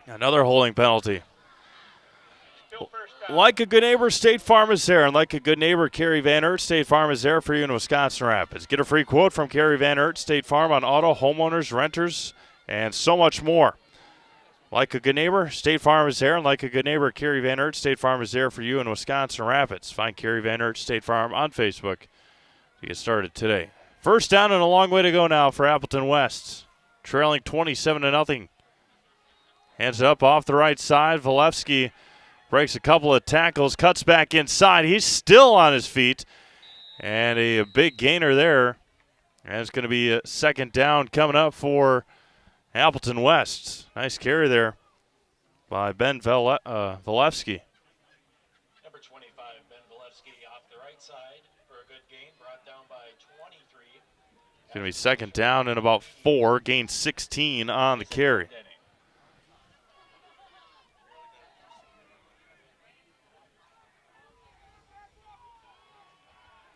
Another holding penalty. Like a good neighbor, State Farm is there. And like a good neighbor, Kerry Van Aert, State Farm is there for you in Wisconsin Rapids. Get a free quote from Kerry Van Aert, State Farm, on auto, homeowners, renters, and so much more. Like a good neighbor, State Farm is there. And like a good neighbor, Kerry Van Aert, State Farm is there for you in Wisconsin Rapids. Find Kerry Van Aert, State Farm on Facebook to get started today. First down and a long way to go now for Appleton West. trailing 27-0. Hands it up off the right side. Valevsky breaks a couple of tackles, cuts back inside. He's still on his feet. And a big gainer there. And it's going to be a second down coming up for Appleton West. Nice carry there by Ben Valevsky. Number 25, Ben Valevsky off the right side for a good gain, brought down by 23. It's going to be second down and about 4, gain 16 on the carry.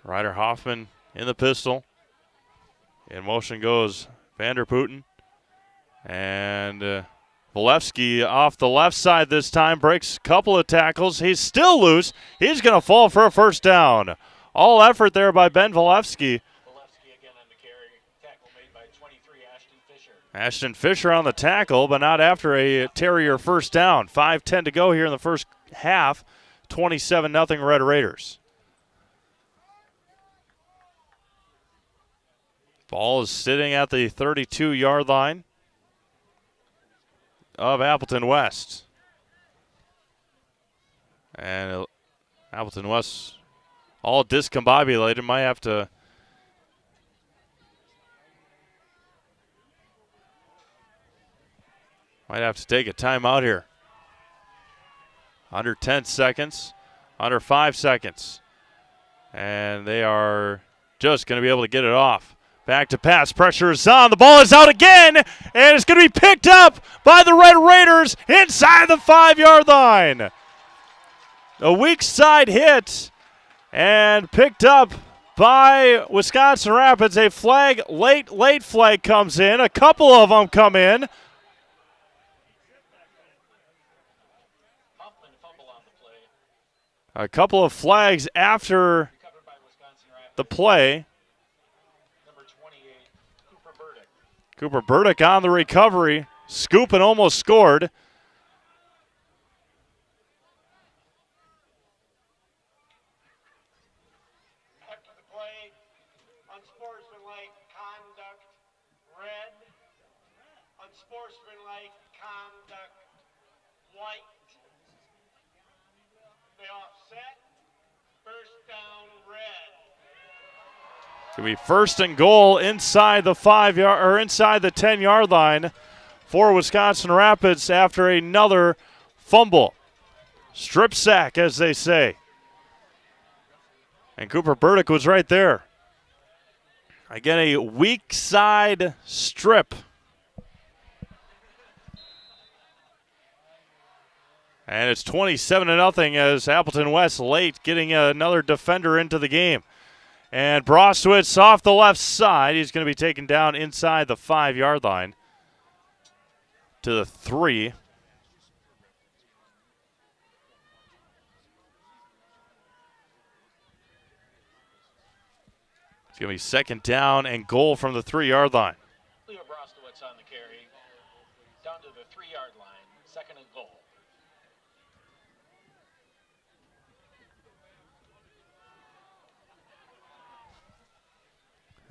Ryder Hoffman in the pistol. In motion goes Vanderputten. And Valevsky off the left side this time, breaks a couple of tackles. He's still loose. He's going to fall for a first down. All effort there by Ben Valevsky. Valevsky again on the carry. Tackle made by 23, Ashton Fisher. Ashton Fisher on the tackle, but not after a Terrier first down. 5:10 to go here in the first half. 27-0 Red Raiders. Ball is sitting at the 32-yard line of Appleton West. And Appleton West all discombobulated. Might have to take a timeout here. Under 10 seconds, under 5 seconds. And they are just going to be able to get it off. Back to pass, pressure is on, the ball is out again, and it's going to be picked up by the Red Raiders inside the 5-yard line. A weak side hit, and picked up by Wisconsin Rapids. A flag, late flag comes in, a couple of them come in. A couple of flags after the play. Cooper Burdick on the recovery. Scoop and almost scored. After the play, unsportsmanlike conduct, red. Unsportsmanlike conduct, white. They offset. First down, red. It's going to be first and goal inside the 5-yard or inside the 10-yard line for Wisconsin Rapids after another fumble. Strip sack, as they say. And Cooper Burdick was right there. Again, a weak side strip. And it's 27-0 as Appleton West late getting another defender into the game. And Brostwitz off the left side. He's going to be taken down inside the 5-yard line to the 3. It's going to be second down and goal from the 3-yard line. Leo Brostwitz on the carry. Down to the 3-yard line. Second and goal.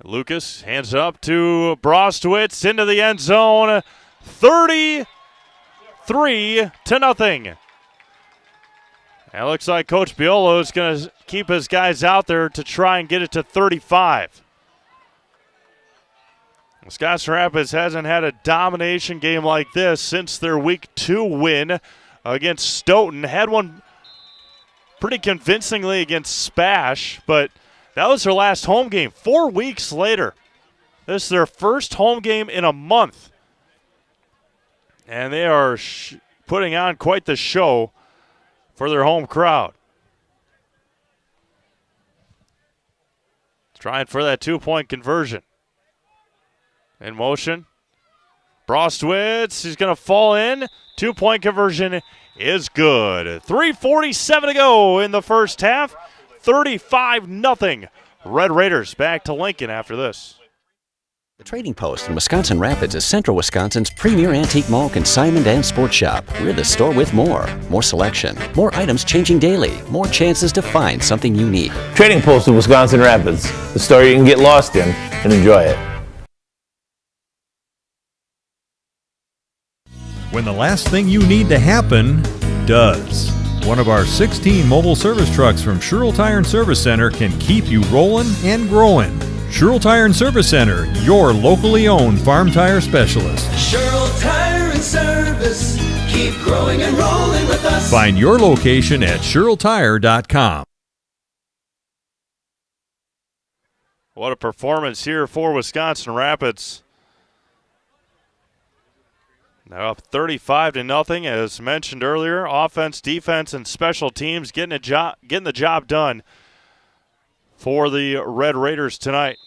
Lucas hands up to Brostwitz into the end zone. 33-0. And it looks like Coach Biolo is going to keep his guys out there to try and get it to 35. Wisconsin Rapids hasn't had a domination game like this since their Week 2 win against Stoughton. Had one pretty convincingly against Spash, but that was their last home game 4 weeks later. This is their first home game in a month. And they are putting on quite the show for their home crowd. Trying for that 2-point conversion. In motion. Brostwitz, he's going to fall in. 2-point conversion is good. 3:47 to go in the first half. 35-0. Red Raiders back to Lincoln after this. The Trading Post in Wisconsin Rapids is Central Wisconsin's premier antique mall, consignment, and sports shop. We're the store with more. More selection, more items changing daily, more chances to find something unique. Trading Post in Wisconsin Rapids, the store you can get lost in and enjoy it. when the last thing you need to happen does. One of our 16 mobile service trucks from Sherrill Tire and Service Center can keep you rolling and growing. Sherrill Tire and Service Center, your locally owned farm tire specialist. Sherrill Tire and Service, keep growing and rolling with us. Find your location at SherrillTire.com. What a performance here for Wisconsin Rapids. Now up 35-0, as mentioned earlier. Offense, defense, and special teams getting the job done for the Red Raiders tonight.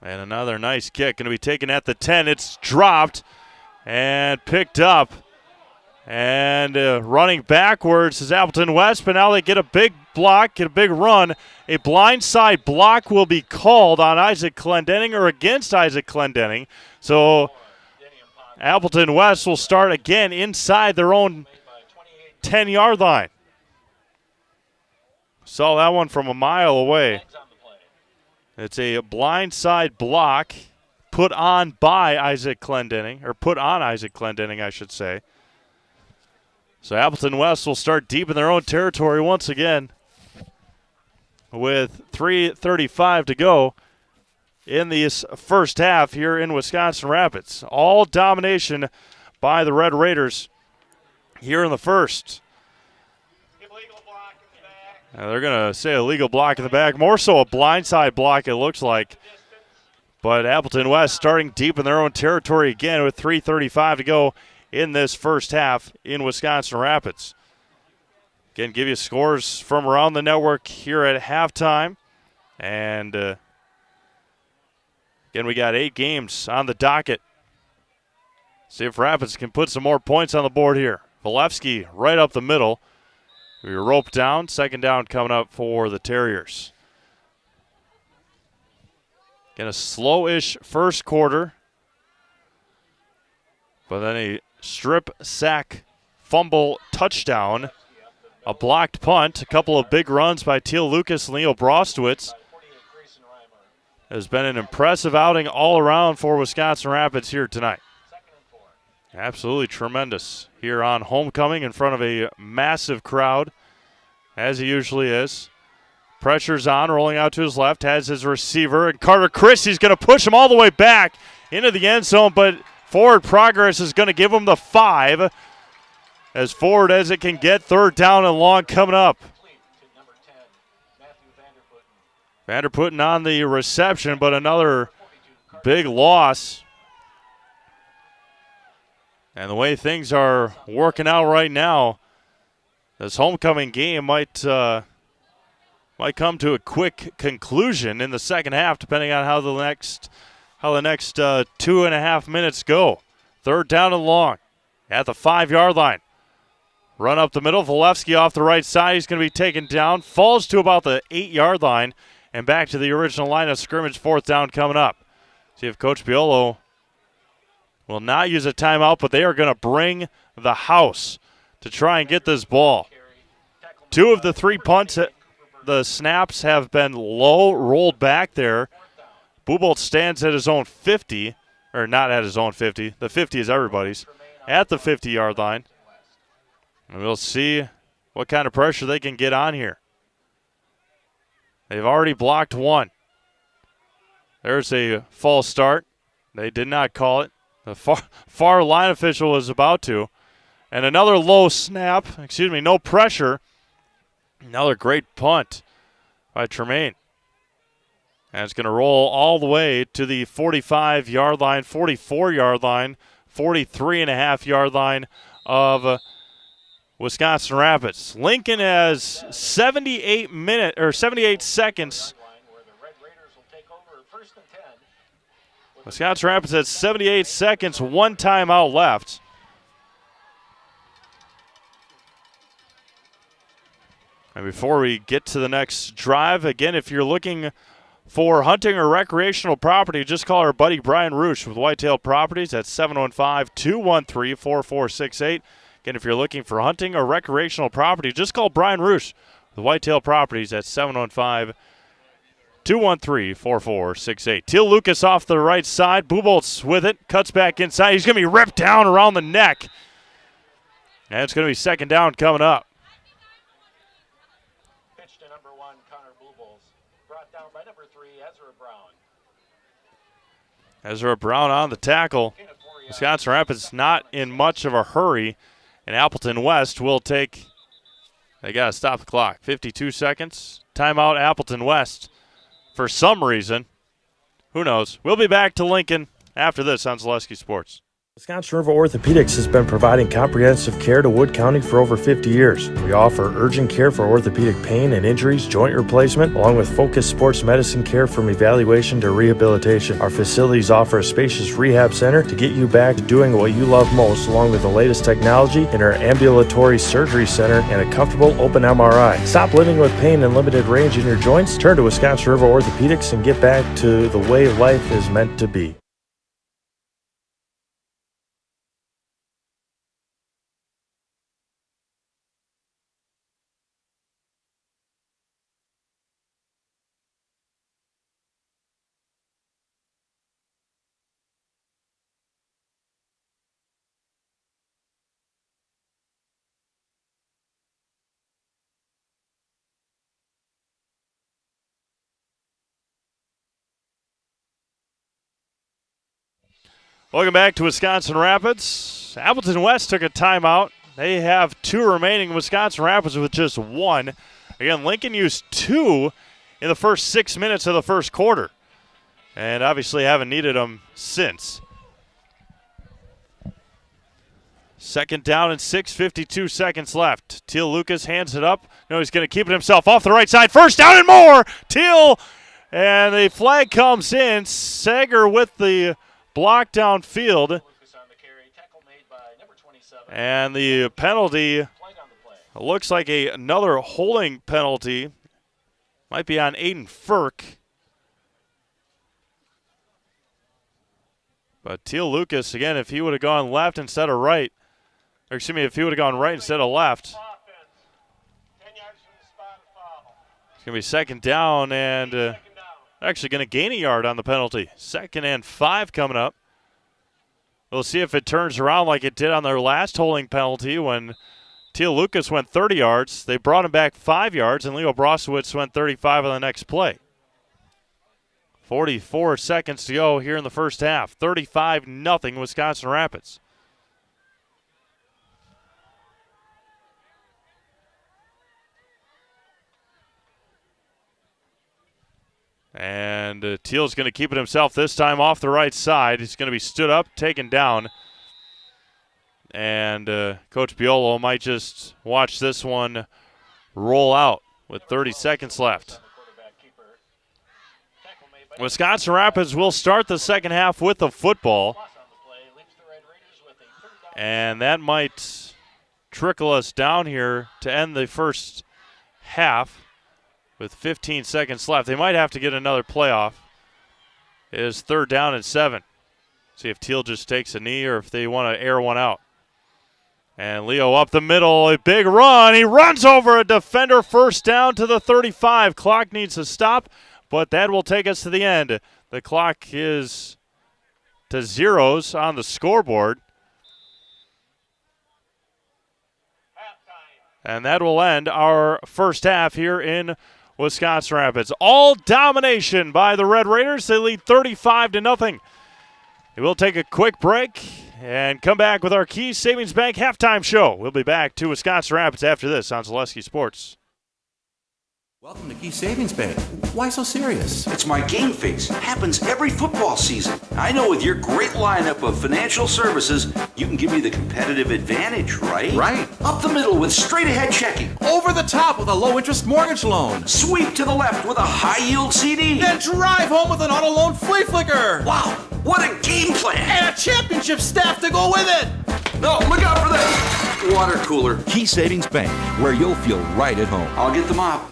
And another nice kick going to be taken at the 10. It's dropped and picked up. And running backwards is Appleton West, but now they get a big block, get a big run. A blindside block will be called on Isaac Clendenning or against Isaac Clendenning. So Appleton West will start again inside their own 10-yard line. Saw that one from a mile away. It's a blindside block put on by Isaac Clendenning, or put on Isaac Clendenning, I should say. So Appleton West will start deep in their own territory once again with 3:35 to go in this first half here in Wisconsin Rapids. All domination by the Red Raiders here in the first. Now they're going to say illegal block in the back, more so a blindside block it looks like. But Appleton West starting deep in their own territory again with 3:35 to go in this first half in Wisconsin Rapids. Again, give you scores from around the network here at halftime. And again, we got 8 games on the docket. See if Rapids can put some more points on the board here. Valevsky right up the middle. We rope down. Second down coming up for the Terriers. Again, a slow-ish first quarter. But then a strip, sack, fumble, touchdown, a blocked punt, a couple of big runs by Teal Lucas and Leo Brostowitz. Has been an impressive outing all around for Wisconsin Rapids here tonight. Absolutely tremendous here on homecoming in front of a massive crowd, as he usually is. Pressure's on, rolling out to his left, has his receiver, and Carter Christie's going to push him all the way back into the end zone, but forward progress is going to give him the 5. As forward as it can get, third down and long coming up. Vanderputten on the reception, but another big loss. And the way things are working out right now, this homecoming game might come to a quick conclusion in the second half, depending on how the next 2.5 minutes go. Third down and long at the 5-yard line. Run up the middle. Valevsky off the right side. He's going to be taken down. Falls to about the 8-yard line and back to the original line of scrimmage. Fourth down coming up. See if Coach Biolo will not use a timeout, but they are going to bring the house to try and get this ball. 2 of the 3 punts, the snaps have been low, rolled back there. Bubolt stands at his own 50, or not at his own 50. The 50 is everybody's. At the 50-yard line. And we'll see what kind of pressure they can get on here. They've already blocked 1. There's a false start. They did not call it. The far line official was about to. And another low snap. No pressure. Another great punt by Tremaine. And it's going to roll all the way to the 45-yard line, 44-yard line, 43.5-yard line of Wisconsin Rapids. Lincoln has 78 seconds. Wisconsin Rapids has 78 seconds, 1 timeout left. And before we get to the next drive, again, if you're looking for hunting or recreational property, just call our buddy Brian Roosh with Whitetail Properties at 715-213-4468. Again, if you're looking for hunting or recreational property, just call Brian Roosh with Whitetail Properties at 213-4468. Teal Lucas off the right side. Buboltz with it. Cuts back inside. He's going to be ripped down around the neck. And it's going to be second down coming up. Pitch to number 1, Connor Buboltz. Brought down by number 3, Ezra Brown. Ezra Brown on the tackle. Wisconsin Rapids not in much of a hurry. And Appleton West will take, they got to stop the clock. 52 seconds. Timeout Appleton West. For some reason, who knows? We'll be back to Lincoln after this on Zaleski Sports. Wisconsin River Orthopedics has been providing comprehensive care to Wood County for over 50 years. We offer urgent care for orthopedic pain and injuries, joint replacement, along with focused sports medicine care from evaluation to rehabilitation. Our facilities offer a spacious rehab center to get you back to doing what you love most, along with the latest technology in our ambulatory surgery center and a comfortable open MRI. Stop living with pain and limited range in your joints. Turn to Wisconsin River Orthopedics and get back to the way life is meant to be. Welcome back to Wisconsin Rapids. Appleton West took a timeout. They have 2 remaining. Wisconsin Rapids with just 1. Again, Lincoln used 2 in the first 6 minutes of the first quarter. And obviously haven't needed them since. Second down and 6, 52 seconds left. Teal Lucas hands it up. No, he's going to keep it himself off the right side. First down and more. Teal, and the flag comes in. Sager with the block downfield. And the penalty looks like another holding penalty. Might be on Aiden Firk. But Teal Lucas, again, if he would have gone left instead of right, or excuse me, if he would have gone right instead of left, it's going to be second down and actually going to gain a yard on the penalty. 2nd and 5 coming up. We'll see if it turns around like it did on their last holding penalty when Teal Lucas went 30 yards. They brought him back 5 yards, and Leo Brosowitz went 35 on the next play. 44 seconds to go here in the first half. 35-0 Wisconsin Rapids. And Teal's going to keep it himself this time off the right side. He's going to be stood up, taken down. And Coach Biolo might just watch this one roll out with 30 seconds left. Wisconsin Rapids will start the second half with the football. And that might trickle us down here to end the first half. With 15 seconds left. They might have to get another playoff. It is 3rd down and 7. See if Teal just takes a knee or if they want to air one out. And Leo up the middle, a big run. He runs over a defender, first down to the 35. Clock needs to stop, but that will take us to the end. The clock is to zeros on the scoreboard. And that will end our first half here in Wisconsin Rapids. All domination by the Red Raiders. They lead 35-0. We'll take a quick break and come back with our Keys Savings Bank halftime show. We'll be back to Wisconsin Rapids after this on Zaleski Sports. Welcome to Key Savings Bank. Why so serious? It's my game face. Happens every football season. I know with your great lineup of financial services, you can give me the competitive advantage, right? Right. Up the middle with straight ahead checking. Over the top with a low interest mortgage loan. Sweep to the left with a high yield CD. Then drive home with an auto loan flea flicker. Wow, what a game plan. And a championship staff to go with it. No, look out for this. Water cooler. Key Savings Bank, where you'll feel right at home. I'll get the mop.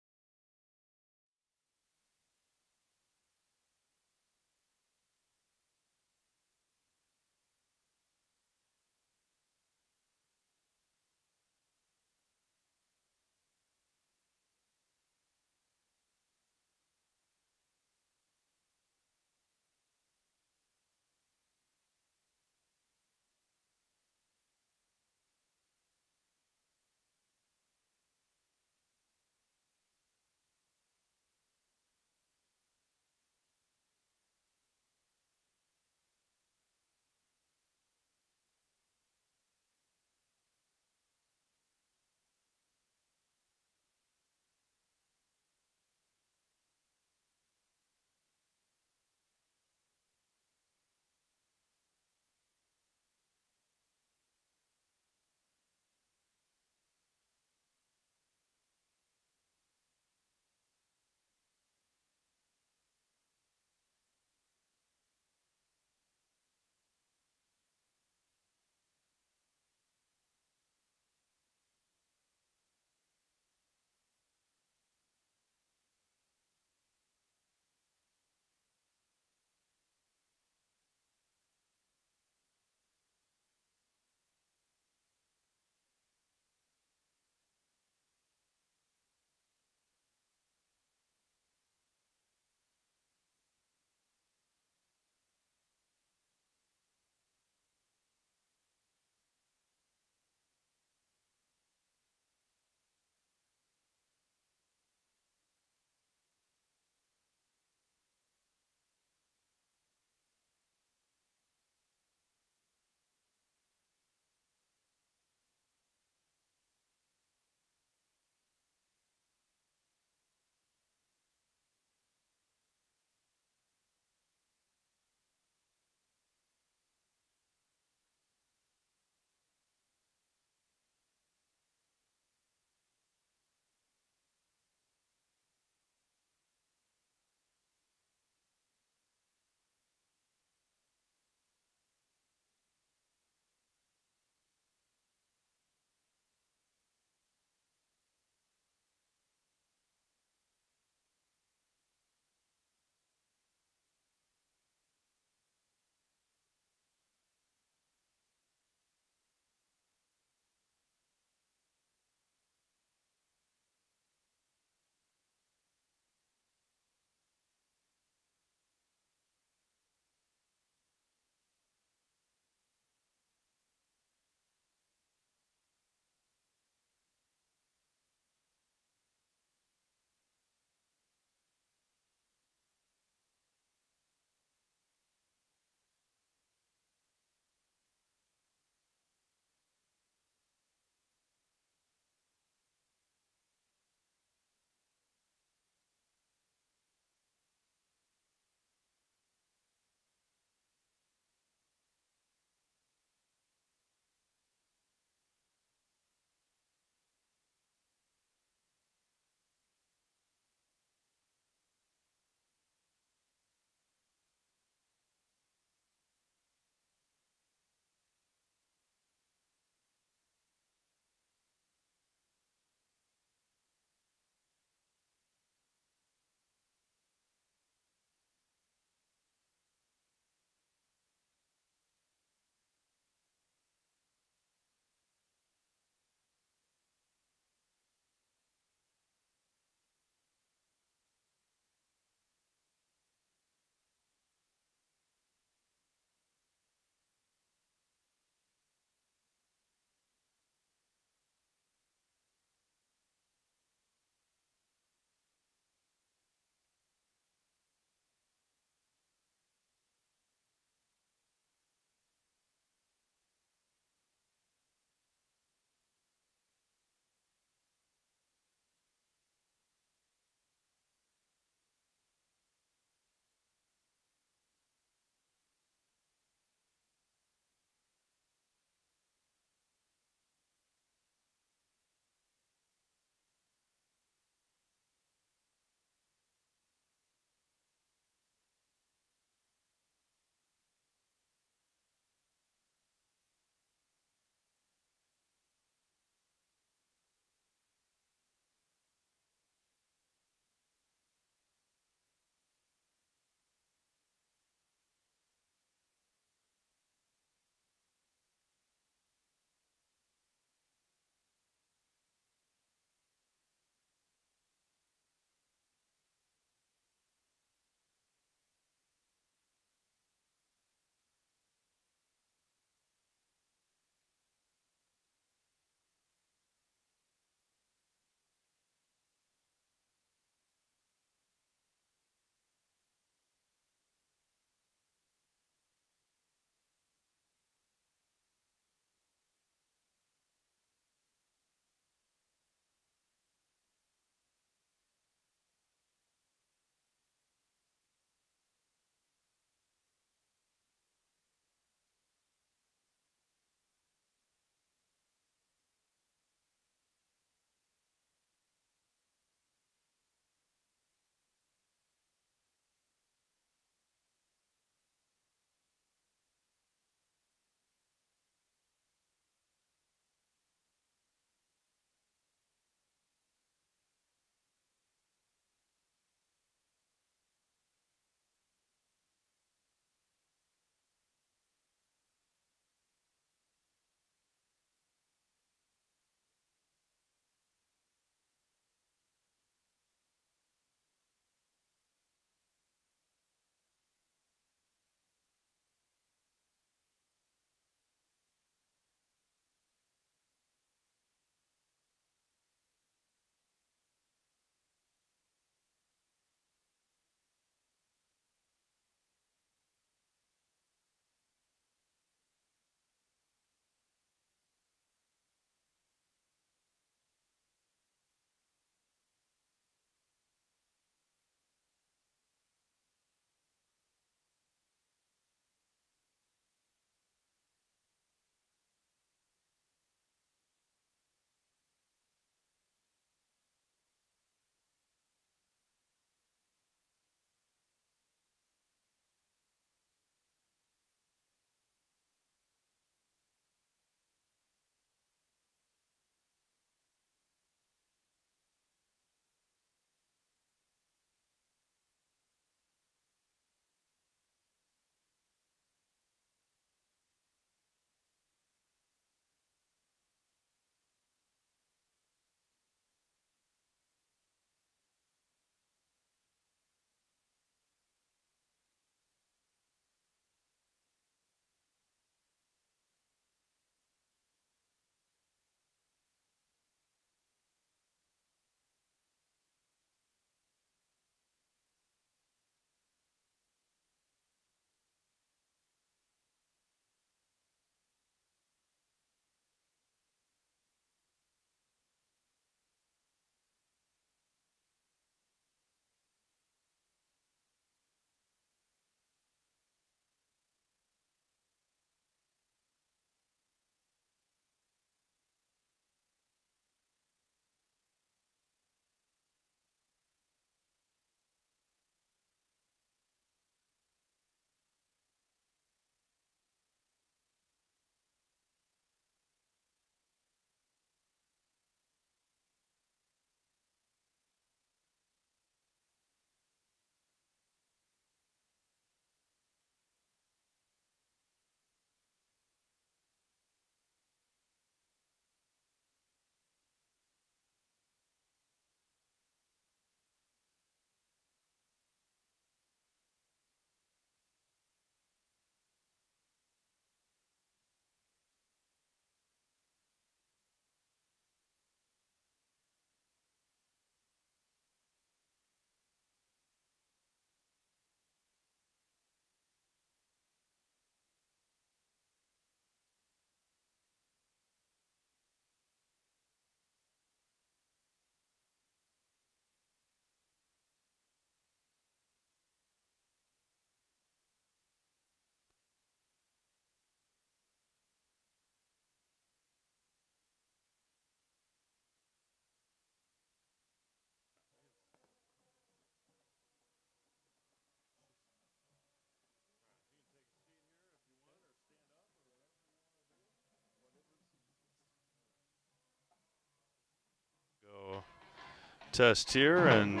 Test here and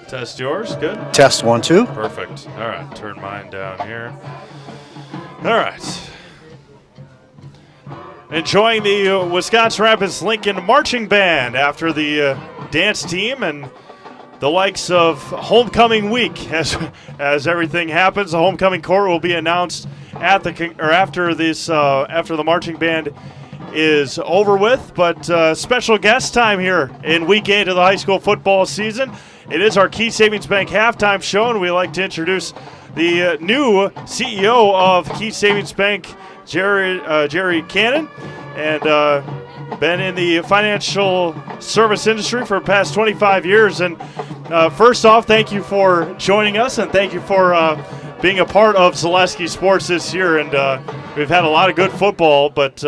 test yours. Good. Test 1, 2. Perfect. All right. Turn mine down here. All right. Enjoying the Wisconsin Rapids Lincoln Marching Band after the dance team and the likes of homecoming week. As everything happens, the homecoming court will be announced after the marching band is over with. But special guest time here in week 8 of the high school football season. It is our Key Savings Bank halftime show, and we'd like to introduce the new CEO of Key Savings Bank, Jerry Cannon, and been in the financial service industry for the past 25 years. And first off, thank you for joining us, and thank you for being a part of Zaleski Sports this year. And we've had a lot of good football, but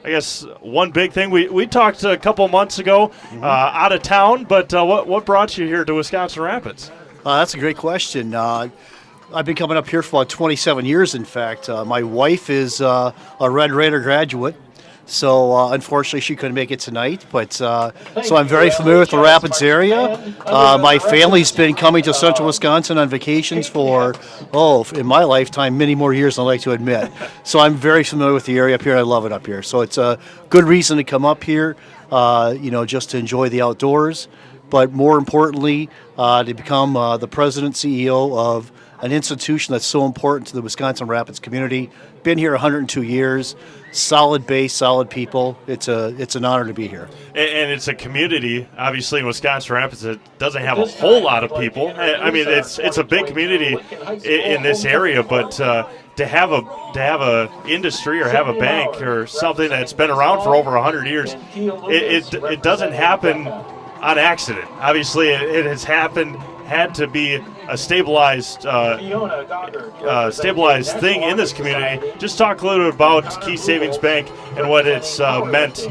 I guess one big thing, we talked a couple months ago out of town, but what brought you here to Wisconsin Rapids? That's a great question. I've been coming up here for about 27 years, in fact. My wife is a Red Raider graduate, so unfortunately she couldn't make it tonight. But so I'm very familiar with the Rapids area. My family's been coming to central Wisconsin on vacations for, in my lifetime, many more years than I like to admit. So I'm very familiar with the area up here, and I love it up here. So it's a good reason to come up here, just to enjoy the outdoors. But more importantly, to become the president, CEO of an institution that's so important to the Wisconsin Rapids community. Been here 102 years, solid base, solid people. It's an honor to be here. And it's a community, obviously, in Wisconsin Rapids that doesn't have a whole lot of people. I mean, it's a big community in this area, but to have a industry or have a bank or something that's been around for over 100 years, it doesn't happen on accident. Obviously, it has had to be a stabilized thing in this community. Just talk a little bit about Key Savings Bank and what it's meant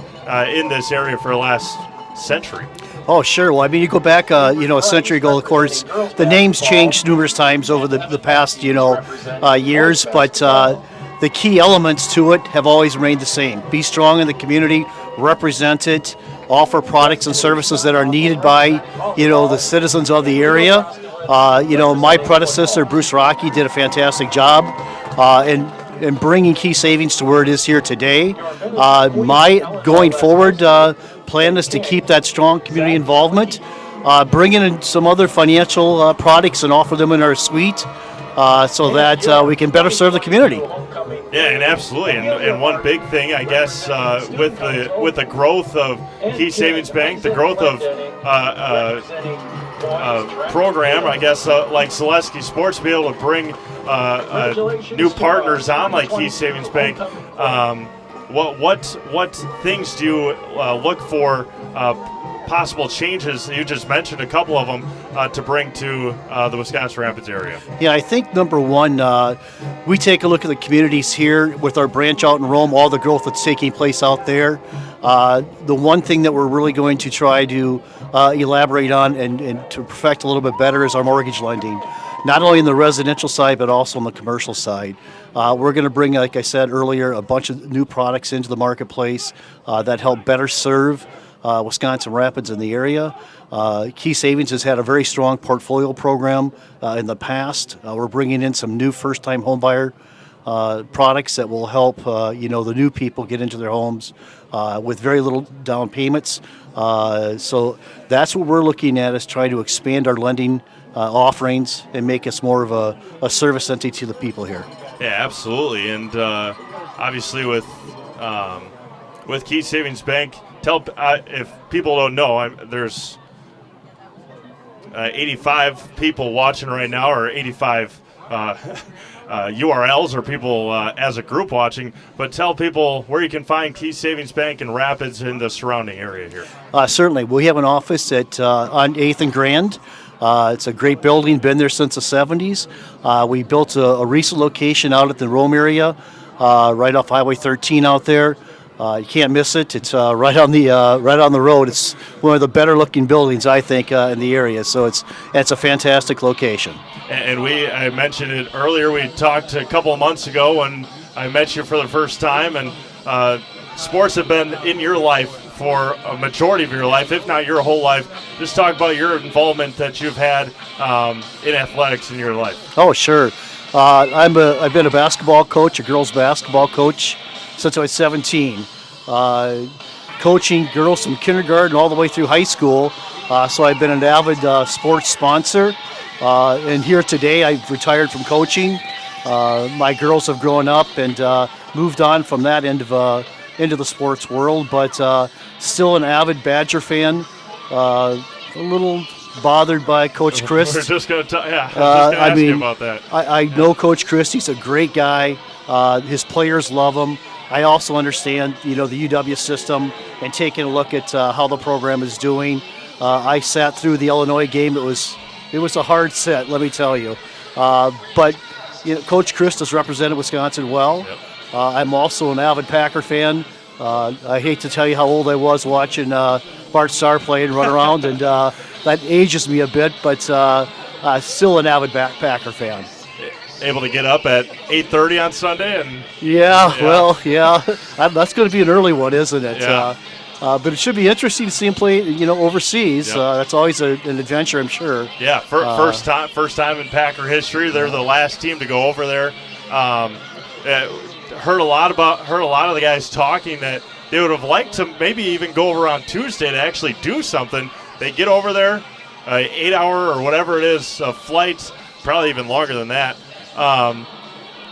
in this area for the last century. Oh, sure. Well, I mean, you go back, a century ago, of course, the names changed numerous times over the past, years, but the key elements to it have always remained the same. Be strong in the community, represent it, offer products and services that are needed by, the citizens of the area. My predecessor, Bruce Rocky, did a fantastic job in bringing Key Savings to where it is here today. My going forward plan is to keep that strong community involvement, bring in some other financial products and offer them in our suite so that we can better serve the community. Yeah, and absolutely, and one big thing, I guess, with the growth of Key Savings Bank, the growth of program, I guess, like Zaleski Sports, be able to bring new partners on like Key Savings Bank. What things do you look for? Possible changes, you just mentioned a couple of them, to bring to the Wisconsin Rapids area? Yeah, I think number one, we take a look at the communities here with our branch out in Rome, all the growth that's taking place out there. The one thing that we're really going to try to elaborate on and to perfect a little bit better is our mortgage lending, not only in the residential side but also on the commercial side. We're going to bring, like I said earlier, a bunch of new products into the marketplace that help better serve Wisconsin Rapids in the area. Key Savings has had a very strong portfolio program in the past. We're bringing in some new first-time homebuyer products that will help the new people get into their homes with very little down payments. So that's what we're looking at, is trying to expand our lending offerings and make us more of a service entity to the people here. Yeah, absolutely. And obviously with Key Savings Bank, if people don't know, there's 85 people watching right now, or 85 URLs, or people as a group watching. But tell people where you can find Key Savings Bank in Rapids and the surrounding area here. Certainly. We have an office on 8th and Grand. It's a great building, been there since the 70s. We built a recent location out at the Rome area, right off Highway 13 out there. You can't miss it. It's right on the road. It's one of the better looking buildings, I think, in the area. So it's a fantastic location. And I mentioned it earlier. We talked a couple of months ago when I met you for the first time, and sports have been in your life for a majority of your life, if not your whole life. Just talk about your involvement that you've had in athletics in your life. Oh, sure. I've been a basketball coach, a girls basketball coach, since I was 17. Coaching girls from kindergarten all the way through high school. So I've been an avid sports sponsor. And here today, I've retired from coaching. My girls have grown up and moved on from that end of into the sports world, but still an avid Badger fan. A little bothered by Coach Chris. We're just going to ask you about that. I know Coach Chris. He's a great guy. His players love him. I also understand, the UW system and taking a look at how the program is doing. I sat through the Illinois game. It was a hard set, let me tell you. But Coach Chris has represented Wisconsin well. Yep. I'm also an avid Packer fan. I hate to tell you how old I was watching Bart Starr play and run around, and that ages me a bit, but still an avid Packer fan. Able to get up at 8:30 on Sunday, and that's going to be an early one, isn't it? Yeah. But it should be interesting to see him play, overseas. Yep. That's always an adventure, I'm sure. Yeah, first time in Packer history. They're the last team to go over there. Heard a lot of the guys talking that they would have liked to maybe even go over on Tuesday to actually do something. They get over there, 8 hour or whatever it is, flights, probably even longer than that.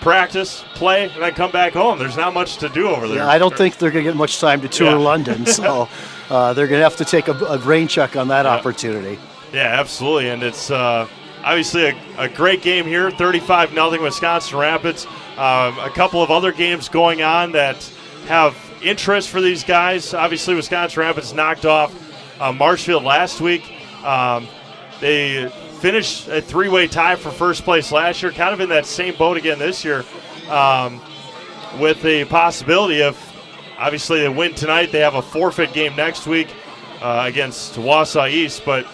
Practice, play, and then come back home. There's not much to do over there. Yeah, I don't think they're going to get much time to tour London, so they're going to have to take a rain check on that opportunity. Yeah, absolutely, and it's obviously a great game here, 35-0 Wisconsin Rapids. A couple of other games going on that have interest for these guys. Obviously, Wisconsin Rapids knocked off Marshfield last week. They finished a three-way tie for first place last year, kind of in that same boat again this year, with the possibility of, obviously, they win tonight. They have a forfeit game next week against Wausau East, but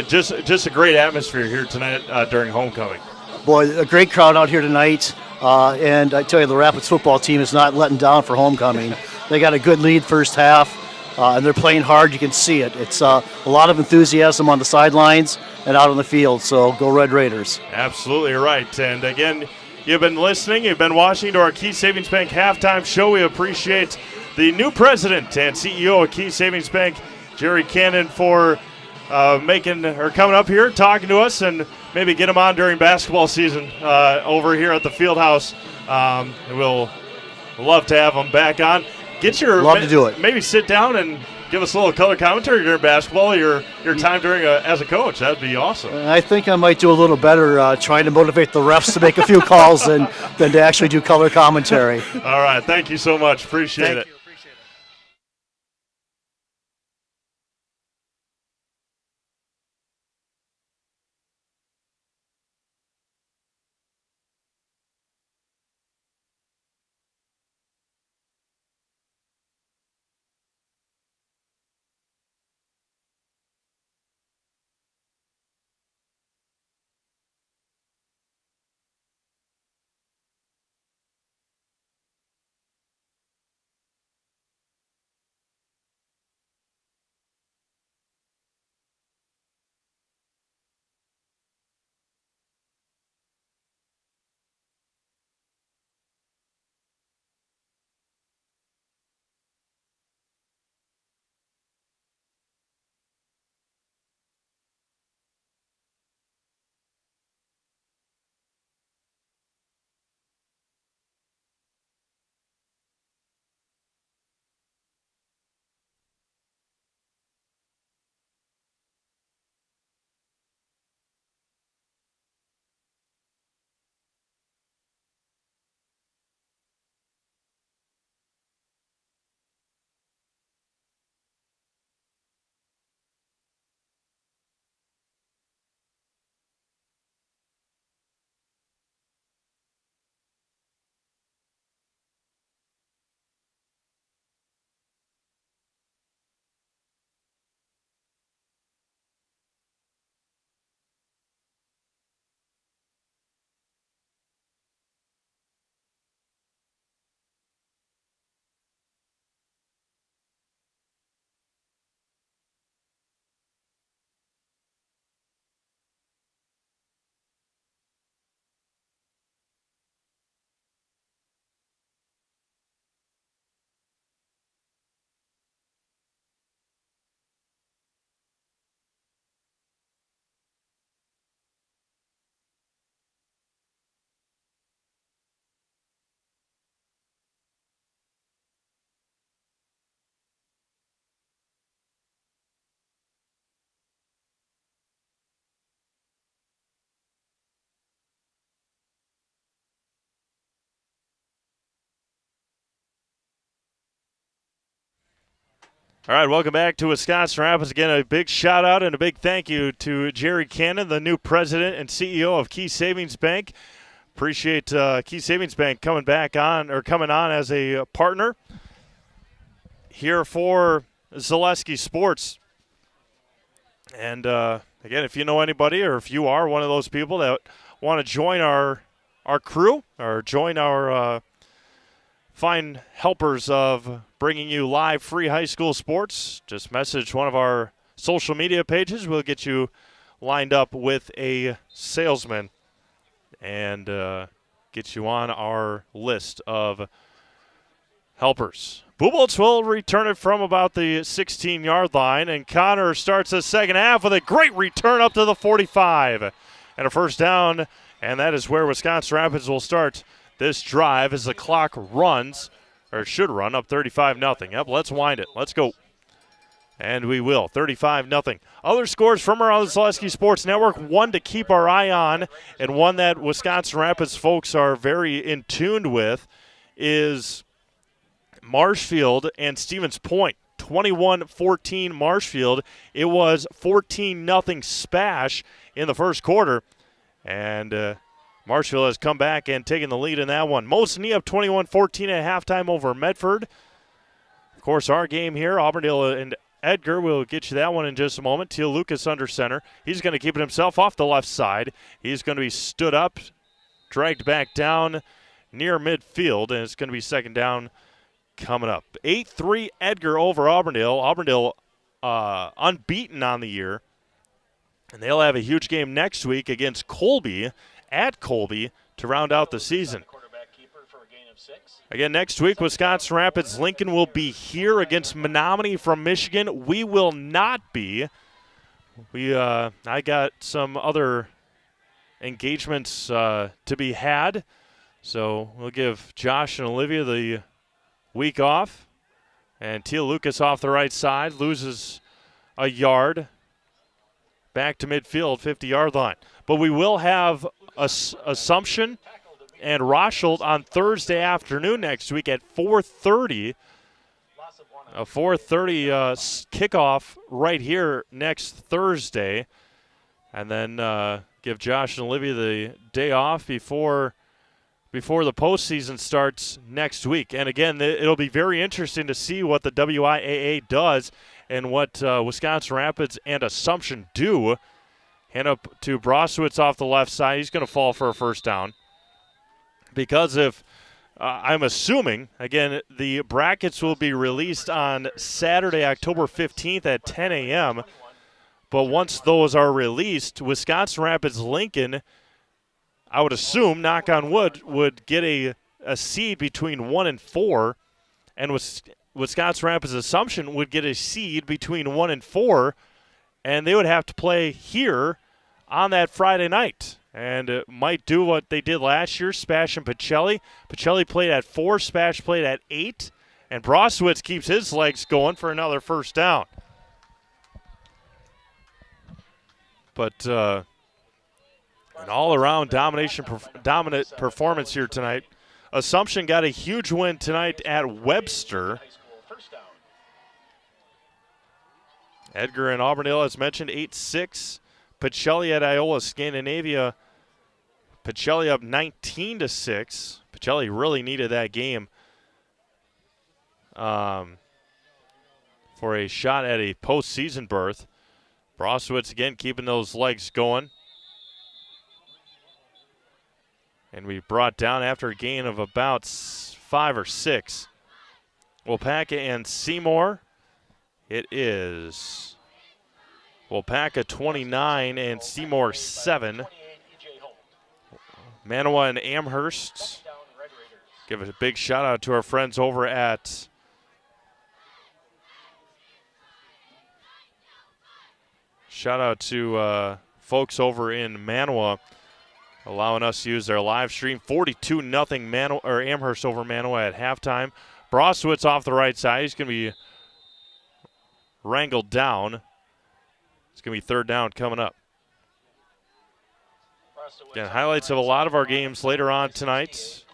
just a great atmosphere here tonight during homecoming. Boy, a great crowd out here tonight, and I tell you, the Rapids football team is not letting down for homecoming. They got a good lead first half, and they're playing hard. You can see it. It's a lot of enthusiasm on the sidelines and out on the field, so go Red Raiders. Absolutely right. And again, you've been listening, you've been watching to our Key Savings Bank halftime show. We appreciate the new president and CEO of Key Savings Bank, Jerry Cannon, for coming up here, talking to us, and maybe get him on during basketball season over here at the Fieldhouse. We'll love to have him back on. Love to do it. Maybe sit down and give us a little color commentary during basketball, your time during as a coach. That'd be awesome. I think I might do a little better trying to motivate the refs to make a few calls than to actually do color commentary. All right. Thank you so much. Appreciate it. All right, welcome back to Wisconsin Rapids. Again, a big shout out and a big thank you to Jerry Cannon, the new president and CEO of Key Savings Bank. Appreciate Key Savings Bank coming on as a partner here for Zaleski Sports. And again, if you know anybody or if you are one of those people that want to join our crew or join our fine helpers of bringing you live free high school sports, just message one of our social media pages. We'll get you lined up with a salesman and get you on our list of helpers. Bubolts will return it from about the 16-yard line, and Connor starts the second half with a great return up to the 45 and a first down, and that is where Wisconsin Rapids will start this drive as the clock runs, or should run, up 35-0. Yep, let's wind it. Let's go. And we will, 35-0. Other scores from around the Zaleski Sports Network, one to keep our eye on, and one that Wisconsin Rapids folks are very in tune with, is Marshfield and Stevens Point. 21-14 Marshfield. It was 14-0 Spash in the first quarter, and Marshfield has come back and taken the lead in that one. Mosinee up 21-14 at halftime over Medford. Of course, our game here, Auburndale and Edgar, will get you that one in just a moment. Teal Lucas under center. He's going to keep it himself off the left side. He's going to be stood up, dragged back down near midfield, and it's going to be second down coming up. 8-3 Edgar over Auburndale. Auburndale unbeaten on the year. And they'll have a huge game next week against Colby, at Colby, to round out the season. Again, next week, Wisconsin Rapids Lincoln will be here against Menominee from Michigan. We will not be. I got some other engagements to be had, so we'll give Josh and Olivia the week off. And Teal Lucas off the right side loses a yard back to midfield, 50-yard line. But we will have Assumption and Rothschild on Thursday afternoon next week at 4:30. A 4:30 kickoff right here next Thursday. And then give Josh and Olivia the day off before the postseason starts next week. And again, it'll be very interesting to see what the WIAA does and what Wisconsin Rapids and Assumption do. Hand up to Broswitz off the left side. He's going to fall for a first down. Because if I'm assuming, again, the brackets will be released on Saturday, October 15th at 10 a.m. But once those are released, Wisconsin Rapids Lincoln, I would assume, knock on wood, would get a seed between 1 and 4. And Wisconsin Rapids Assumption would get a seed between 1 and 4. And they would have to play here on that Friday night. And it might do what they did last year, Spash and Pacelli. Pacelli played at 4, Spash played at 8. And Broswitz keeps his legs going for another first down. But an all-around dominant performance here tonight. Assumption got a huge win tonight at Webster. Edgar and Auburndale, as mentioned, 8-6. Pacelli at Iola Scandinavia. Pacelli up 19-6. Pacelli really needed that game for a shot at a postseason berth. Broswitz again keeping those legs going. And we brought down after a gain of about 5 or 6. Wapaka and Seymour. It is Wapaka 29 and Seymour 7. Manawa and Amherst. Give a big shout out to our friends over at folks over in Manawa, allowing us to use their live stream. 42-0 Amherst over Manawa at halftime. Broswitz off the right side. He's going to be wrangled down. It's going to be third down coming up. Again, highlights of a lot of our games later on tonight.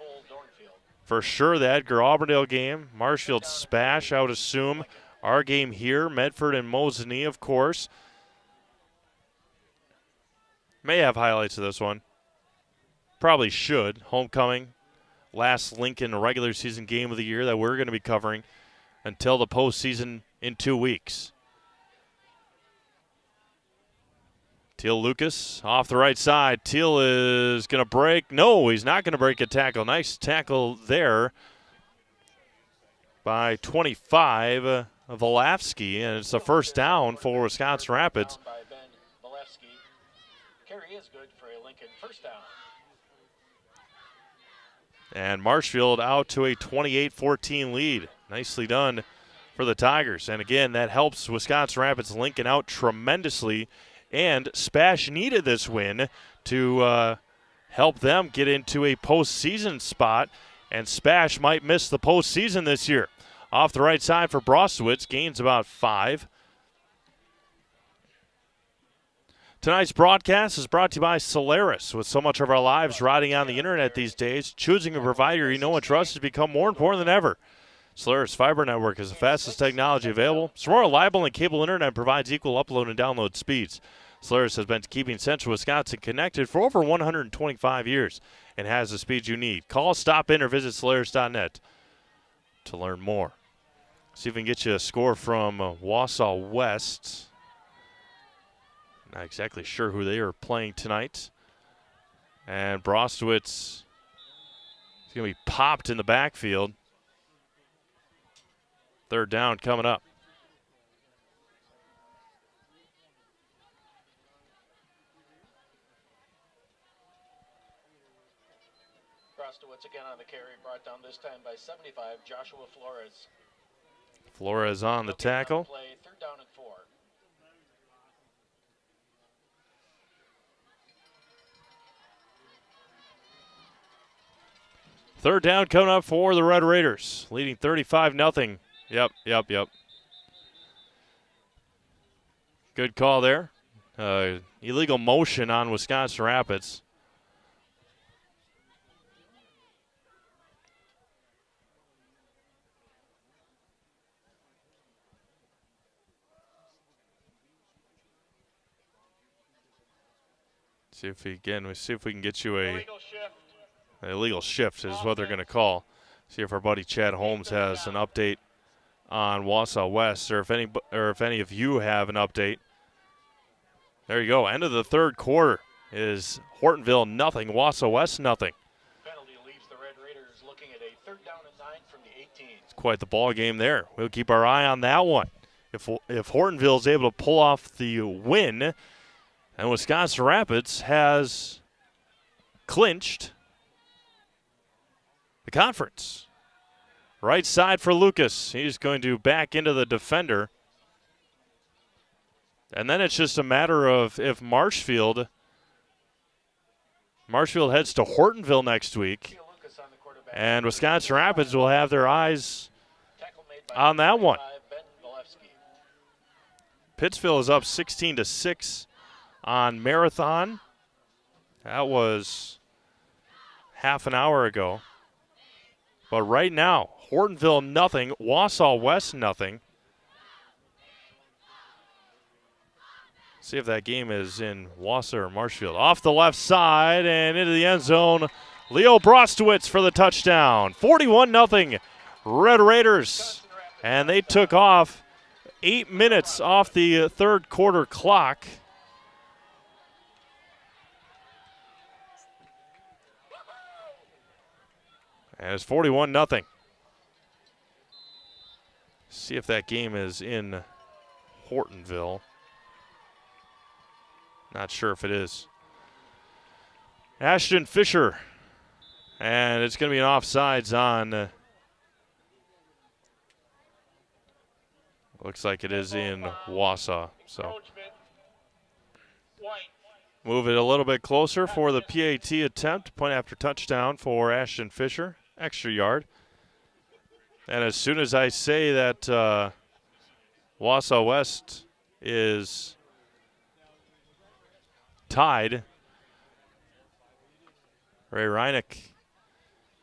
For sure, the Edgar Auburndale game. Marshfield Spash, I would assume, Our game here, Medford and Mosinee, of course. May have highlights of this one. Probably should. Homecoming, last Lincoln regular season game of the year that we're going to be covering until the postseason in 2 weeks. Teal Lucas off the right side. Teal is going to break. No, he's not going to break a tackle. Nice tackle there by 25, Volafsky, and it's a first down for Wisconsin Rapids. Carry is good for a Lincoln first down. And Marshfield out to a 28-14 lead. Nicely done for the Tigers. And again, that helps Wisconsin Rapids Lincoln out tremendously. And Spash needed this win to help them get into a postseason spot. And Spash might miss the postseason this year. Off the right side for Brostowitz, gains about 5. Tonight's broadcast is brought to you by Solaris. With so much of our lives riding on the internet these days, choosing a provider you know and trust has become more important than ever. Solaris Fiber Network is the fastest technology available. It's more reliable and cable internet and provides equal upload and download speeds. Solaris has been keeping Central Wisconsin connected for over 125 years and has the speed you need. Call, stop in, or visit Solaris.net to learn more. See if we can get you a score from Wausau West. Not exactly sure who they are playing tonight. And Brostowitz is going to be popped in the backfield. Third down coming up. Brostowitz again on the carry, brought down this time by 75, Joshua Flores. Flores on the tackle. Play, third down and 4. Third down coming up for the Red Raiders, leading 35-0. Yep. Good call there. Illegal motion on Wisconsin Rapids. See if we can get you a illegal shift is what they're going to call. See if our buddy Chad Holmes has an update on Wausau West, or if any of you have an update. There you go. End of the third quarter is Hortonville 0, Wausau West 0. Penalty leaves the Red Raiders looking at a third down and 9 from the 18. It's quite the ball game there. We'll keep our eye on that one. If Hortonville is able to pull off the win, and Wisconsin Rapids has clinched the conference. Right side for Lucas. He's going to back into the defender. And then it's just a matter of if Marshfield heads to Hortonville next week, and Wisconsin Rapids will have their eyes on that one. Pittsville is up 16-6 on Marathon. That was half an hour ago. But right now, Hortonville 0, Wausau West 0. See if that game is in Wausau or Marshfield. Off the left side and into the end zone. Leo Brostowitz for the touchdown. 41-0 Red Raiders. And they took off 8 minutes off the third quarter clock. And it's 41-0. See if that game is in Hortonville. Not sure if it is. Ashton Fisher. And it's going to be an offsides on. Looks like it is in Wausau. So move it a little bit closer for the PAT attempt. Point after touchdown for Ashton Fisher. Extra yard. And as soon as I say that Wausau West is tied, Ray Reineck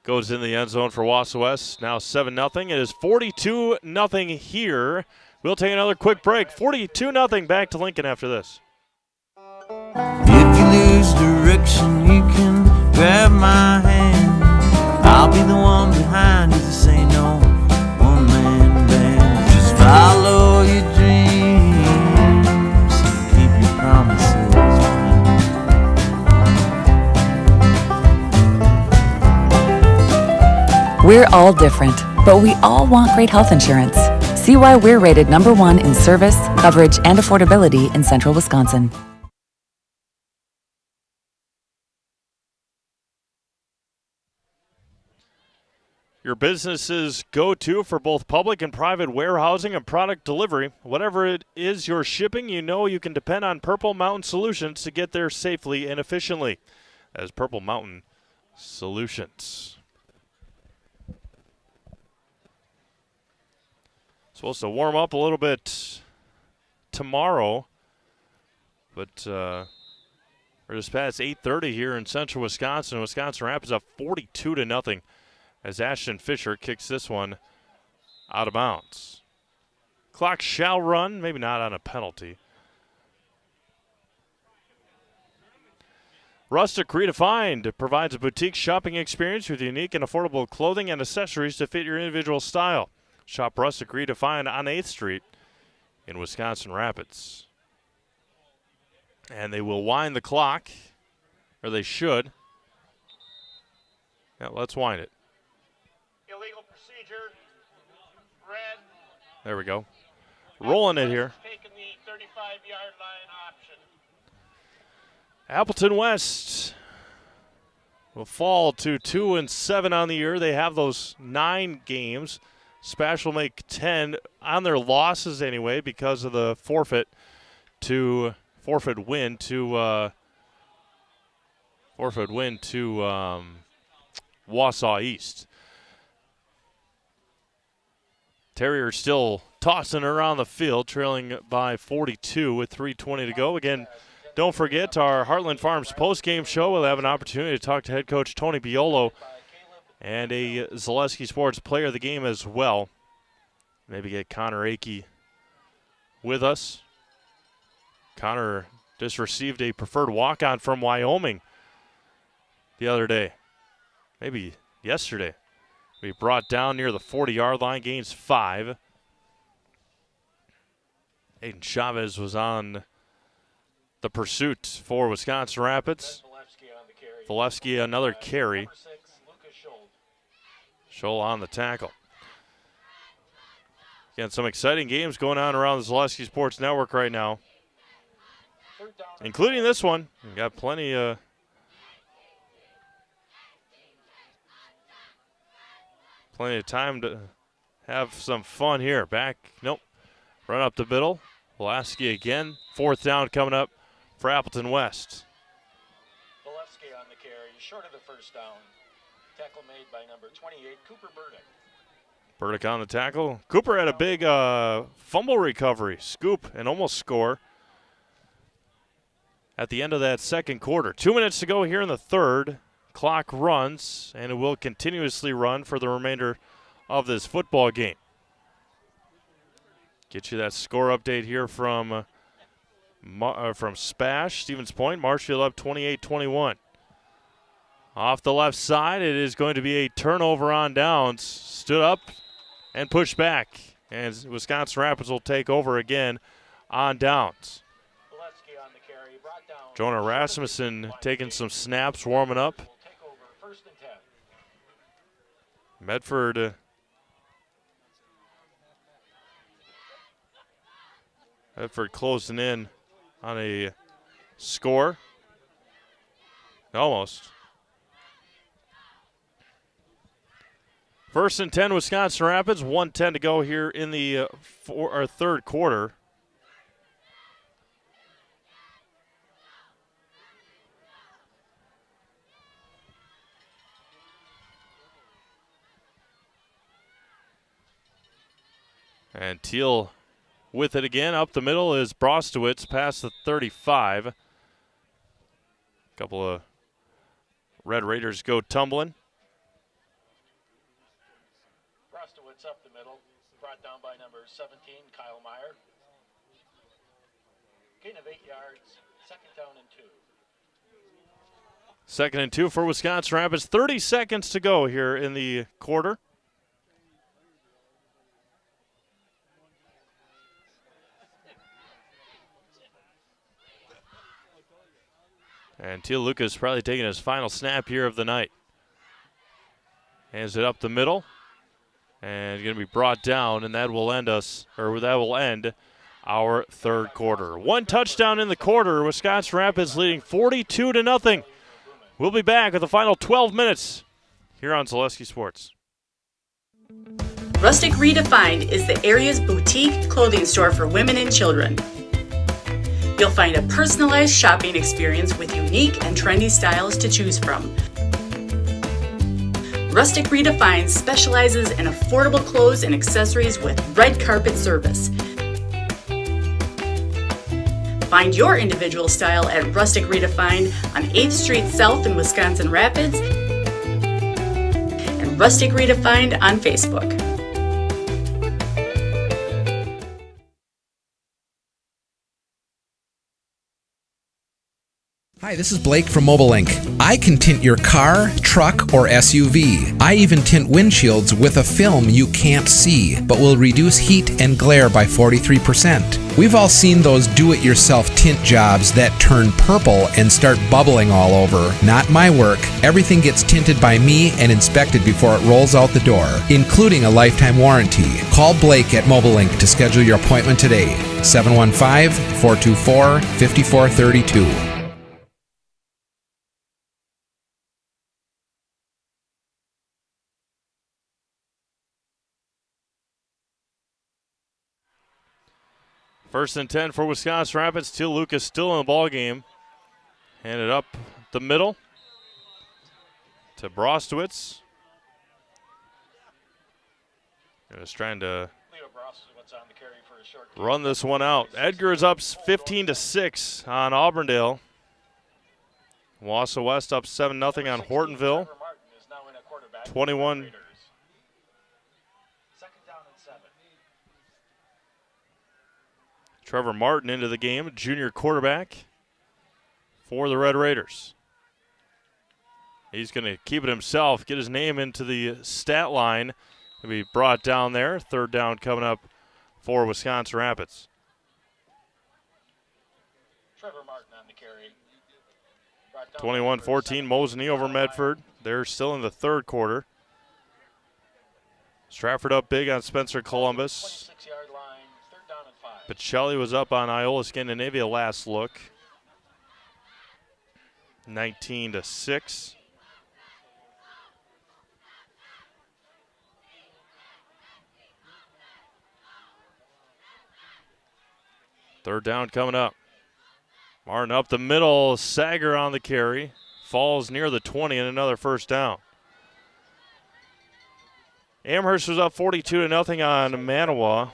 goes in the end zone for Wausau West. Now 7-0. It is 42-0 here. We'll take another quick break. 42-0 back to Lincoln after this. If you lose direction, you can grab my hand. I'll be the one behind you to say no one-man band. Just follow your dreams, keep your promises. We're all different, but we all want great health insurance. See why we're rated #1 in service, coverage, and affordability in Central Wisconsin. Your business's go-to for both public and private warehousing and product delivery. Whatever it is you're shipping, you know you can depend on Purple Mountain Solutions to get there safely and efficiently. As Purple Mountain Solutions. Supposed to warm up a little bit tomorrow, but we're just past 8:30 here in Central Wisconsin. Wisconsin Rapids up 42-0 as Ashton Fisher kicks this one out of bounds. Clock shall run, maybe not on a penalty. Rustic Redefined provides a boutique shopping experience with unique and affordable clothing and accessories to fit your individual style. Shop Rustic Redefined on 8th Street in Wisconsin Rapids. And they will wind the clock, or they should. Now let's wind it. Illegal procedure. Red. There we go. Rolling it here. Taking the 35-yard line option. Appleton West will fall to 2-7 on the year. They have those 9 games. Spash will make 10 on their losses anyway because of the forfeit win to Wausau East. Terriers still tossing around the field, trailing by 42 with 3:20 to go. Again, don't forget our Heartland Farms postgame show. We'll have an opportunity to talk to head coach Tony Biolo and a Zaleski Sports player of the game as well. Maybe get Connor Akey with us. Connor just received a preferred walk-on from Wyoming the other day. Maybe yesterday. We brought down near the 40-yard line, gains 5. Aiden Chavez was on the pursuit for Wisconsin Rapids. Valevsky another carry. Scholl on the tackle. Again, some exciting games going on around the Zaleski Sports Network right now, including this one. We've got plenty of time to have some fun here. Run up the middle. Valevsky again. 4th down coming up for Appleton West. Valevsky on the carry, short of the first down. Tackle made by number 28, Cooper Burdick. Burdick on the tackle. Cooper had a big fumble recovery, scoop, and almost score at the end of that second quarter. 2 minutes to go here in the third. Clock runs, and it will continuously run for the remainder of this football game. Get you that score update here from Spash, Stevens Point. Marshfield up 28-21. Off the left side, it is going to be a turnover on downs. Stood up and pushed back. And Wisconsin Rapids will take over again on downs. Jonah Rasmussen taking some snaps, warming up. Medford closing in on a score. Almost. 1st and 10, Wisconsin Rapids. 1:10 to go here in the third quarter. And Teal with it again. Up the middle is Brostowitz past the 35. A couple of Red Raiders go tumbling. Brostowitz up the middle, brought down by number 17, Kyle Meyer. Gain of 8 yards, second down and 2. 2nd and 2 for Wisconsin Rapids. 30 seconds to go here in the quarter. And Teal Lucas probably taking his final snap here of the night. Hands it up the middle. And going to be brought down, and that will end our third quarter. One touchdown in the quarter. Wisconsin Rapids leading 42-0. We'll be back with the final 12 minutes here on Zaleski Sports. Rustic Redefined is the area's boutique clothing store for women and children. You'll find a personalized shopping experience with unique and trendy styles to choose from. Rustic Redefined specializes in affordable clothes and accessories with red carpet service. Find your individual style at Rustic Redefined on 8th Street South in Wisconsin Rapids and Rustic Redefined on Facebook. Hi, this is Blake from MobileLink. I can tint your car, truck, or SUV. I even tint windshields with a film you can't see, but will reduce heat and glare by 43%. We've all seen those do-it-yourself tint jobs that turn purple and start bubbling all over. Not my work. Everything gets tinted by me and inspected before it rolls out the door, including a lifetime warranty. Call Blake at MobileLink to schedule your appointment today. 715-424-5432. First and 10 for Wisconsin Rapids. Teal Lucas still in the ball game. Handed up the middle to Brostowitz. Just trying to run this one out. Edgar is up 15-6 on Auburndale. Wausau West up 7-0 on Hortonville. 21. Trevor Martin into the game, junior quarterback for the Red Raiders. He's going to keep it himself, get his name into the stat line, and be brought down there. Third down coming up for Wisconsin Rapids. Trevor Martin on the carry. 21-14, Mosinee over Medford. They're still in the third quarter. Stratford up big on Spencer Columbus. Pacelli was up on Iola Scandinavia last look. 19-6. Third down coming up. Martin up the middle. Sager on the carry. Falls near the 20 and another first down. Amherst was up 42-0 on Manawa.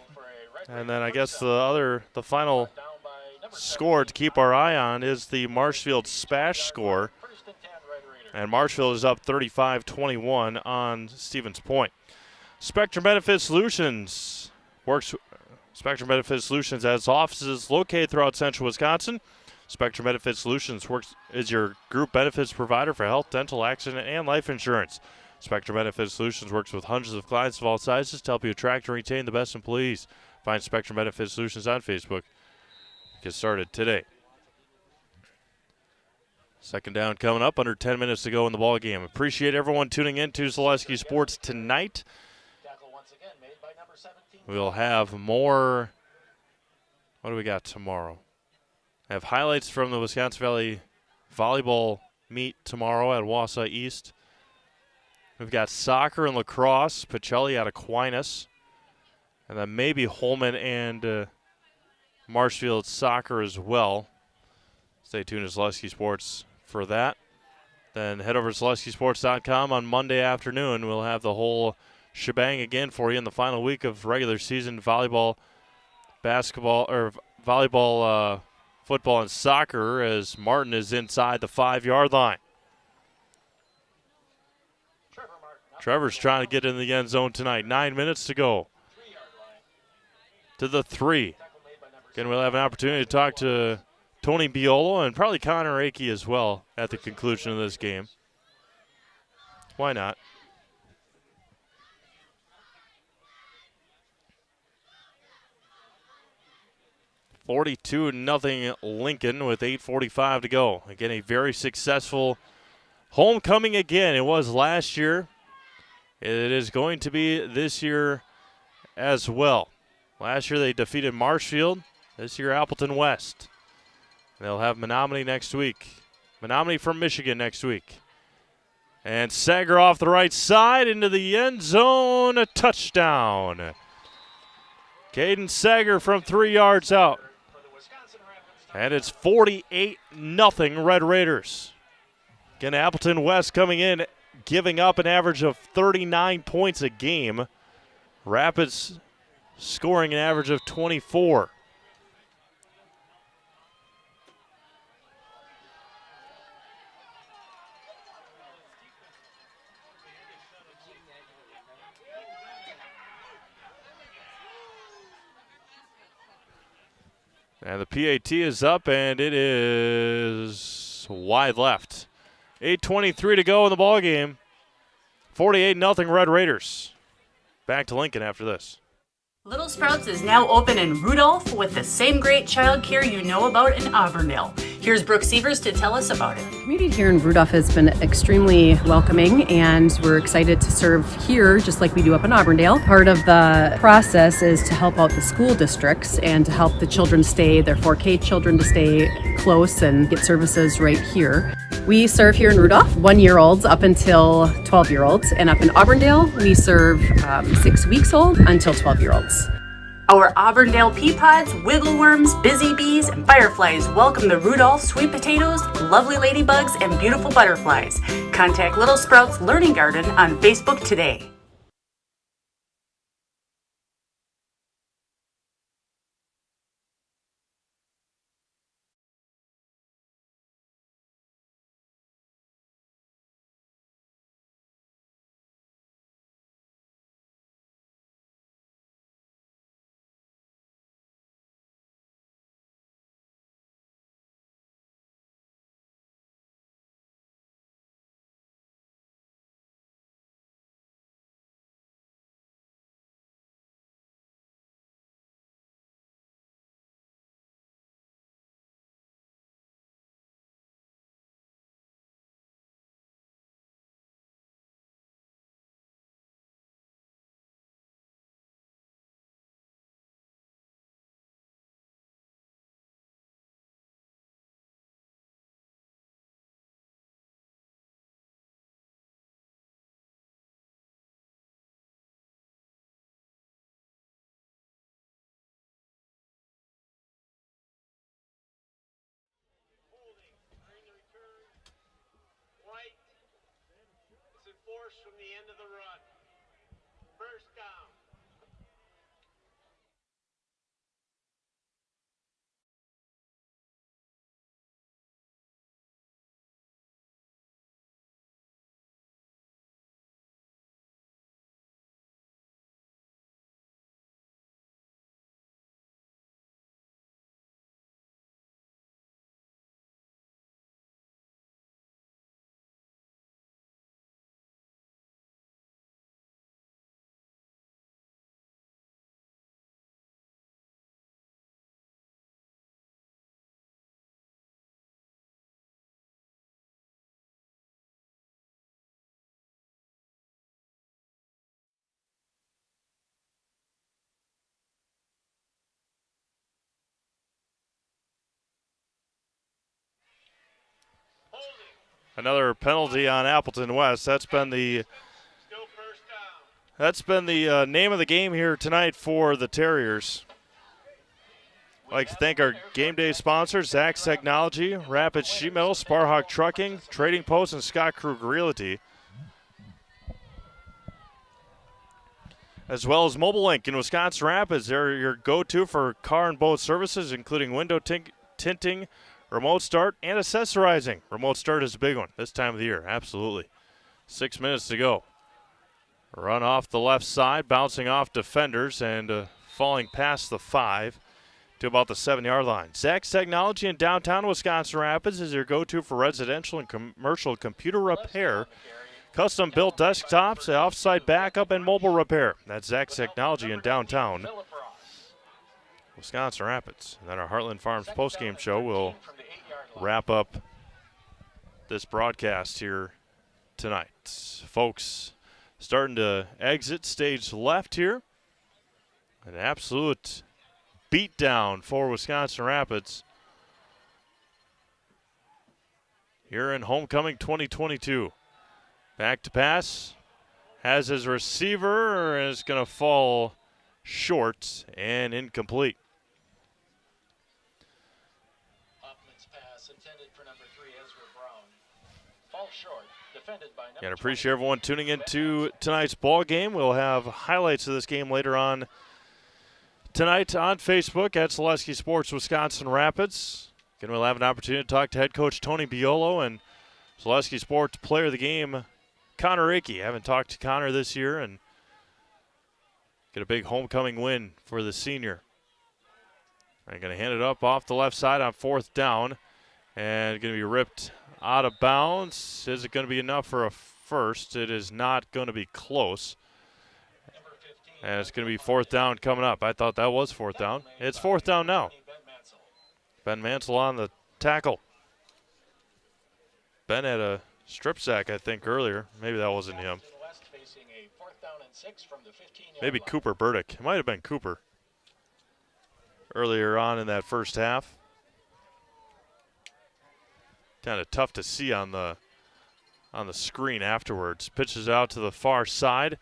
And then I guess the final score to keep our eye on is the Marshfield Spash score. And Marshfield is up 35-21 on Stevens Point. Spectrum Benefit Solutions has offices located throughout central Wisconsin. Spectrum Benefit Solutions is your group benefits provider for health, dental, accident, and life insurance. Spectrum Benefit Solutions works with hundreds of clients of all sizes to help you attract and retain the best employees. Find Spectrum Benefit Solutions on Facebook. Get started today. Second down coming up, under 10 minutes to go in the ball game. Appreciate everyone tuning in to Zaleski Sports tonight. We'll have more. What do we got tomorrow? I have highlights from the Wisconsin Valley volleyball meet tomorrow at Wausau East. We've got soccer and lacrosse, Pacelli out of Aquinas. And then maybe Holman and Marshfield soccer as well. Stay tuned to Zaleski Sports for that. Then head over to ZaleskiSports.com on Monday afternoon. We'll have the whole shebang again for you in the final week of regular season volleyball, football, and soccer as Martin is inside the 5-yard line. Trevor's trying to get in the end zone tonight. 9 minutes to go. To the 3. Again, we'll have an opportunity to talk to Tony Biolo and probably Connor Akey as well at the conclusion of this game. Why not? (42-0) Lincoln with 8:45 to go. Again, a very successful homecoming again. It was last year. It is going to be this year as well. Last year they defeated Marshfield. This year Appleton West. They'll have Menominee next week. Menominee from Michigan next week. And Sager off the right side into the end zone. A touchdown. Caden Sager from 3 yards out. And it's 48-0 Red Raiders. Again, Appleton West coming in, giving up an average of 39 points a game. Rapids scoring an average of 24. And the PAT is up, and it is wide left. 8:23 to go in the ball game. 48-0 Red Raiders. Back to Lincoln after this. Little Sprouts is now open in Rudolph with the same great childcare you know about in Auburndale. Here's Brooke Sievers to tell us about it. The community here in Rudolph has been extremely welcoming, and we're excited to serve here just like we do up in Auburndale. Part of the process is to help out the school districts and to help the children stay, their 4K children to stay close and get services right here. We serve here in Rudolph 1-year-olds up until 12-year-olds, and up in Auburndale we serve 6 weeks old until 12-year-olds. Our Auburndale pea pods, wiggle worms, busy bees, and fireflies welcome the Rudolph sweet potatoes, lovely ladybugs, and beautiful butterflies. Contact Little Sprouts Learning Garden on Facebook today. Force from the end of the run. First down. Another penalty on Appleton West. That's been the name of the game here tonight for the Terriers. I'd like to thank our game day sponsors, Zach's Technology, Rapid Sheet Metal, Sparhawk Trucking, Trading Post, and Scott Krug Realty. As well as Mobile Link in Wisconsin Rapids. They're your go-to for car and boat services, including window tinting, remote start, and accessorizing. Remote start is a big one this time of the year, absolutely. 6 minutes to go. Run off the left side, bouncing off defenders and falling past the 5 to about the 7-yard line. Zach's Technology in downtown Wisconsin Rapids is your go-to for residential and commercial computer repair, custom-built desktops, off-site backup, and mobile repair. That's Zach's Technology in downtown Wisconsin Rapids. And then our Heartland Farms postgame show will wrap up this broadcast here tonight. Folks starting to exit stage left here. An absolute beatdown for Wisconsin Rapids here in homecoming 2022. Back to pass. Has his receiver and is going to fall short and incomplete. And appreciate everyone tuning into tonight's ball game. We'll have highlights of this game later on tonight on Facebook at Selesky Sports Wisconsin Rapids. Again, we'll have an opportunity to talk to head coach Tony Biolo and Selesky Sports player of the game, Connor Akey. Haven't talked to Connor this year and get a big homecoming win for the senior. I'm going to hand it up off the left side on 4th down and going to be ripped out of bounds. Is it going to be enough for a first? It is not going to be close. And it's going to be 4th down coming up. I thought that was 4th down. It's 4th down now. Ben Mansell on the tackle. Ben had a strip sack, I think, earlier. Maybe that wasn't him. Maybe Cooper Burdick. It might have been Cooper earlier on in that first half. Kind of tough to see on the screen afterwards. Pitches out to the far side.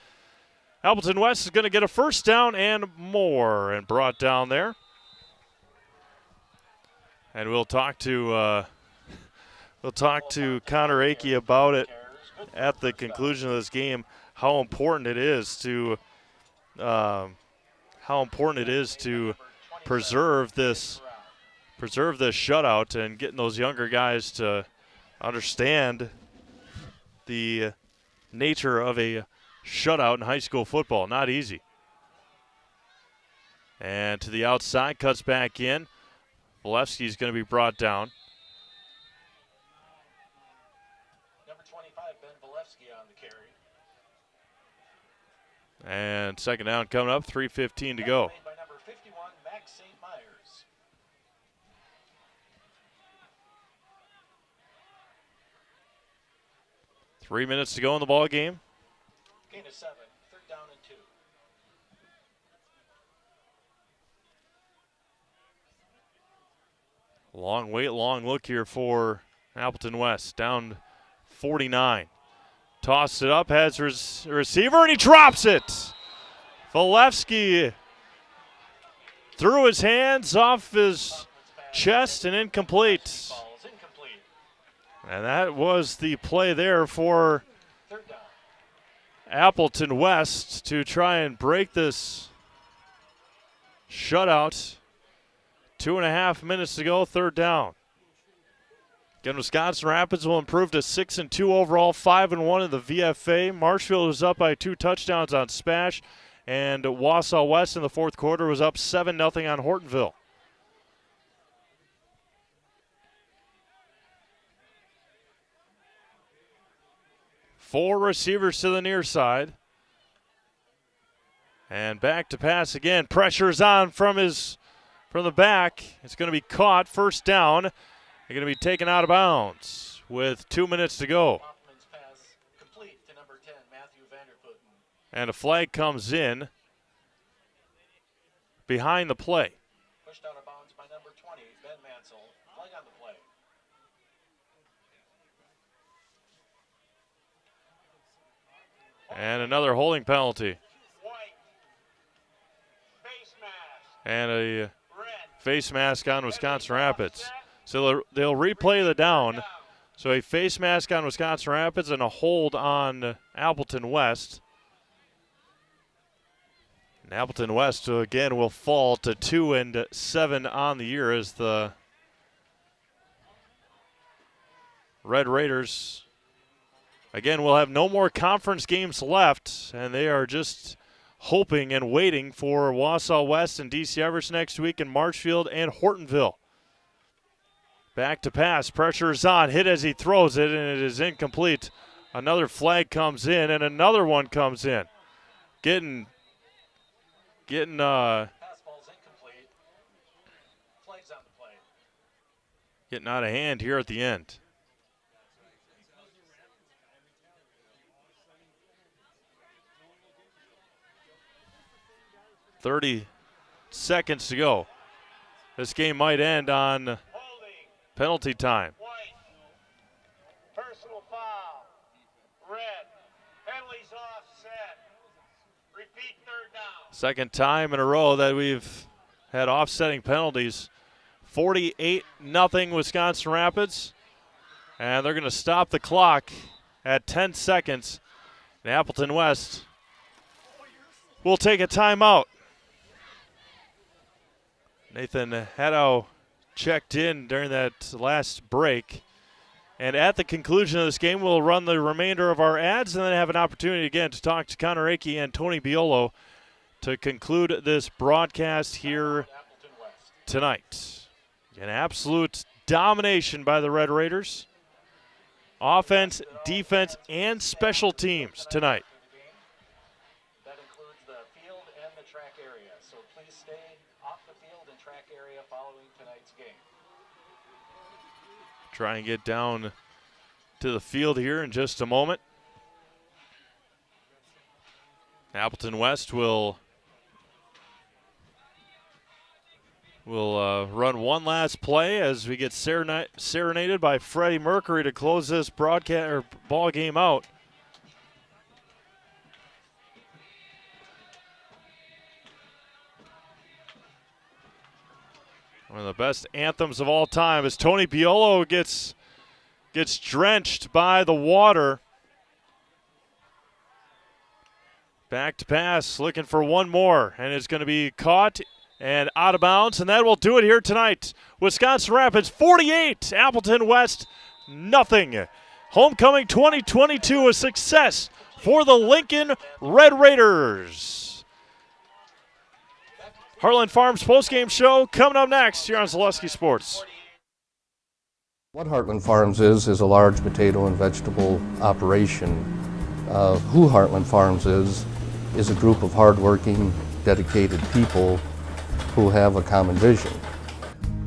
Appleton West is going to get a first down and more and brought down there. And we'll talk to Connor Akey about it at the conclusion of this game. How important it is to preserve this shutout and getting those younger guys to understand the nature of a shutout in high school football. Not easy. And to the outside, cuts back in. Valevsky's going to be brought down. Number 25, Ben Valevsky on the carry. And second down coming up, 3:15 to go. By number 51, Max St. Myers. Three minutes to go in the ball game. Gain of 7, 3rd down and 2. Long wait, long look here for Appleton West. Down 49. Tossed it up, has receiver, and he drops it. Valevsky threw his hands off his chest and incomplete. And that was the play there for Appleton West to try and break this shutout. 2.5 minutes to go, 3rd down. Again, Wisconsin Rapids will improve to 6-2 overall, 5-1 in the VFA. Marshfield was up by 2 touchdowns on Spash, and Wausau West in the 4th quarter was up 7-0 on Hortonville. Four receivers to the near side. And back to pass again. Pressure's on from the back. It's going to be caught. First down. They're going to be taken out of bounds with 2 minutes to go. Pass complete to number 10, Matthew Vanderputten. And a flag comes in behind the play. Pushed out of bounds by number 20, Ben Mansell. Flag on the play. And another holding penalty. And a face mask on Wisconsin Rapids. So they'll replay the down. So a face mask on Wisconsin Rapids and a hold on Appleton West. And Appleton West, again, will fall to 2-7 on the year as the Red Raiders Again, we'll have no more conference games left, and they are just hoping and waiting for Wausau West and DC Everest next week in Marshfield and Hortonville. Back to pass. Pressure is on. Hit as he throws it, and it is incomplete. Another flag comes in, and another one comes in. Getting Pass ball's incomplete. Flags on the play. getting out of hand here at the end. .30 seconds to go. This game might end on penalty time. Personal foul. Red. Penalties offset. Repeat third down. Second time in a row that we've had offsetting penalties. 48-0 Wisconsin Rapids. And they're going to stop the clock at 10 seconds. And Appleton West will take a timeout. Nathan Haddow checked in during that last break. And at the conclusion of this game, we'll run the remainder of our ads and then have an opportunity again to talk to Connor Akey and Tony Biolo to conclude this broadcast here tonight. An absolute domination by the Red Raiders. Offense, defense, and special teams tonight. That includes the field and the track area. So please stay off the field and track area following tonight's game. Try and get down to the field here in just a moment. Appleton West will run one last play as we get serenaded by Freddie Mercury to close this broadcast or ball game out. One of the best anthems of all time as Tony Biolo gets drenched by the water. Back to pass, looking for one more, and it's going to be caught and out of bounds, and that will do it here tonight. Wisconsin Rapids 48, Appleton West nothing. Homecoming 2022, a success for the Lincoln Red Raiders. Heartland Farms postgame show coming up next here on Zaleski Sports. What Heartland Farms is a large potato and vegetable operation. Who Heartland Farms is a group of hardworking, dedicated people who have a common vision.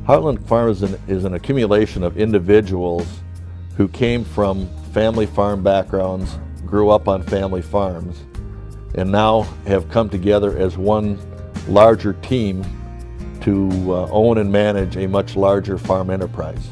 Heartland Farms is an accumulation of individuals who came from family farm backgrounds, grew up on family farms, and now have come together as one larger team to own and manage a much larger farm enterprise.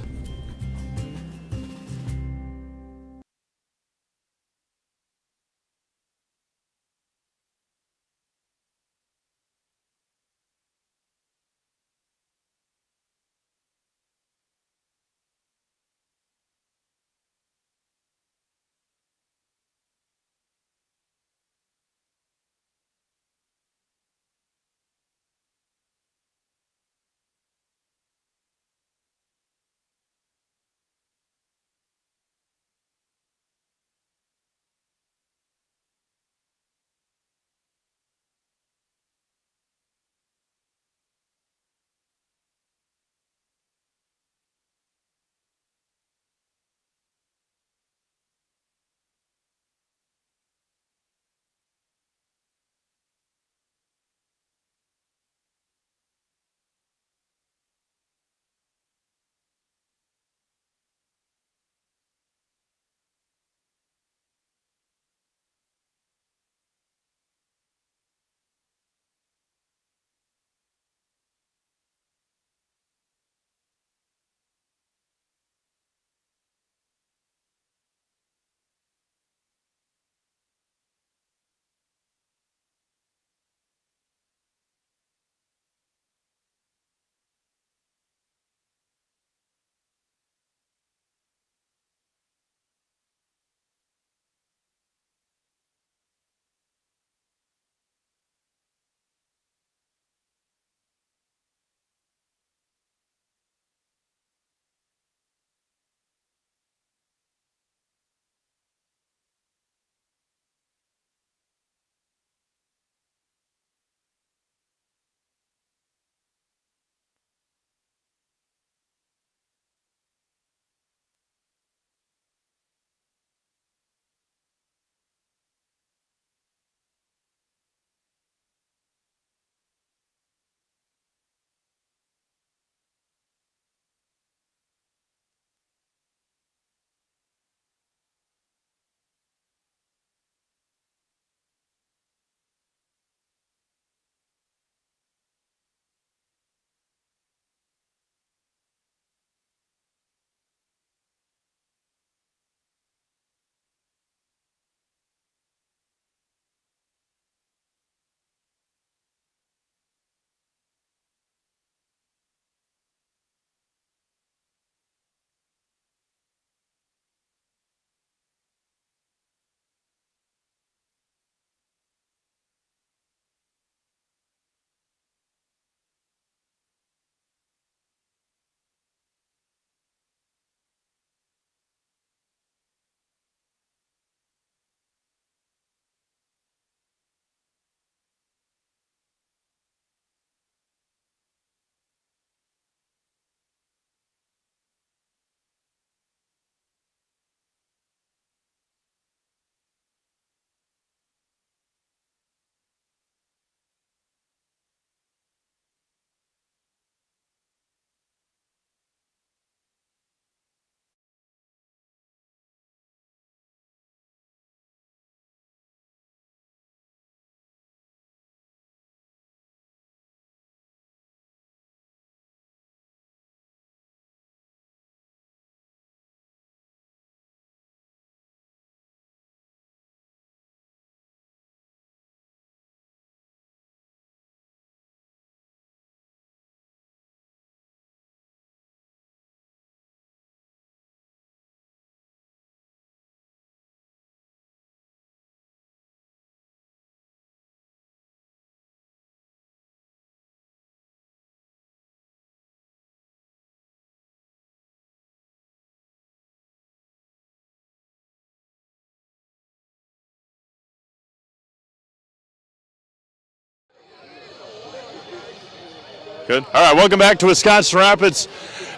Good. All right, welcome back to Wisconsin Rapids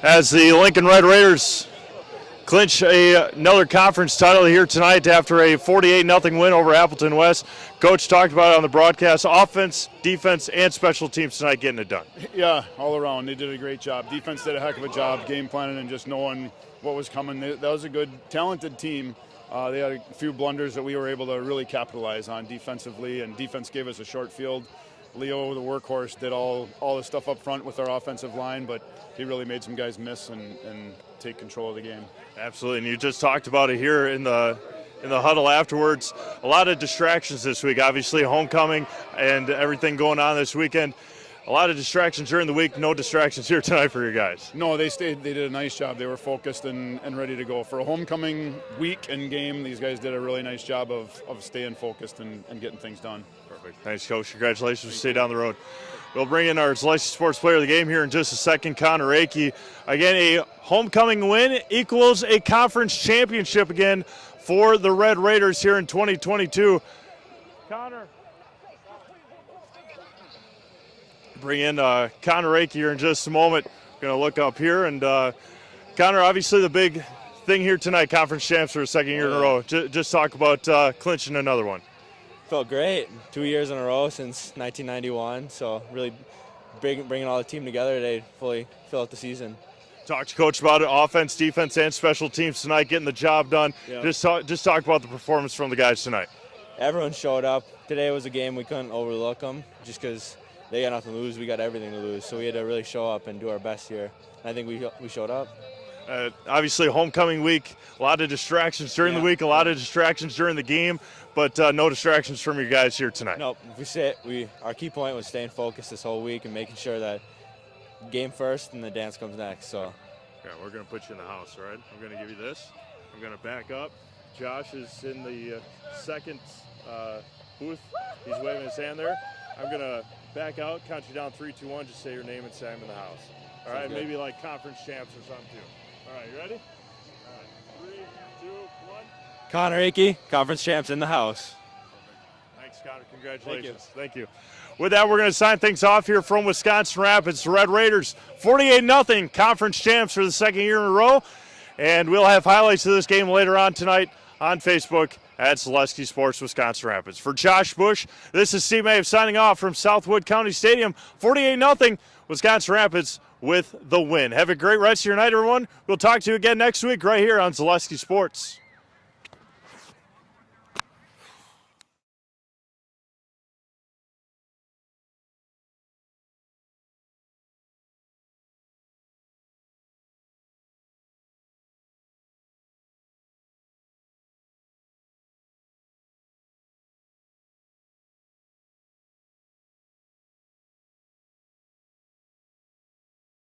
as the Lincoln Red Raiders clinch another conference title here tonight after a 48-0 win over Appleton West. Coach talked about it on the broadcast. Offense, defense, and special teams tonight getting it done. Yeah, all around. They did a great job. Defense did a heck of a job game planning and just knowing what was coming. That was a good, talented team. They had a few blunders that we were able to really capitalize on defensively, and defense gave us a short field. Leo, the workhorse, did all the stuff up front with our offensive line, but he really made some guys miss and take control of the game. Absolutely, and you just talked about it here in the huddle afterwards. A lot of distractions this week. Obviously, homecoming and everything going on this weekend. A lot of distractions during the week. No distractions here tonight for your guys. No, they stayed. They did a nice job. They were focused and ready to go for a homecoming week and game. These guys did a really nice job of staying focused and getting things done. Perfect. Thanks, Coach. Congratulations. Stay down the road. We'll bring in our Zaleski Sports Player of the Game here in just a second, Connor Akey. Again, a homecoming win equals a conference championship again for the Red Raiders here in 2022. Connor. Bring in Connor Akey here in just a moment. Going to look up here. And Connor, obviously the big thing here tonight, conference champs for a second year in a row. Just talk about clinching another one. Felt great. 2 years in a row since 1991, so really bringing all the team together today to fully fill out the season. Talk to Coach about it, offense, defense, and special teams tonight, getting the job done. Yeah. Just talk about the performance from the guys tonight. Everyone showed up. Today was a game we couldn't overlook them just because they got nothing to lose. We got everything to lose, so we had to really show up and do our best here. And I think we showed up. Obviously, homecoming week, a lot of distractions during the week, a lot of distractions during the game, but no distractions from your guys here tonight. Nope. Our key point was staying focused this whole week and making sure that game first and the dance comes next. So, okay, we're going to put you in the house, all right? I'm going to give you this. I'm going to back up. Josh is in the second booth. He's waving his hand there. I'm going to back out, count you down 3, 2, 1. Just say your name and say I'm in the house. All right, maybe like conference champs or something too. All right, you ready? All right, 3, 2, 1. Connor Akey, conference champs in the house. Thanks, Connor. Congratulations. Thank you. With that, we're going to sign things off here from Wisconsin Rapids. The Red Raiders, 48-0 conference champs for the second year in a row. And we'll have highlights of this game later on tonight on Facebook at Zaleski Sports Wisconsin Rapids. For Josh Bush, this is Steve May signing off from Southwood County Stadium. 48-0 Wisconsin Rapids with the win. Have a great rest of your night, everyone. We'll talk to you again next week right here on Zaleski Sports.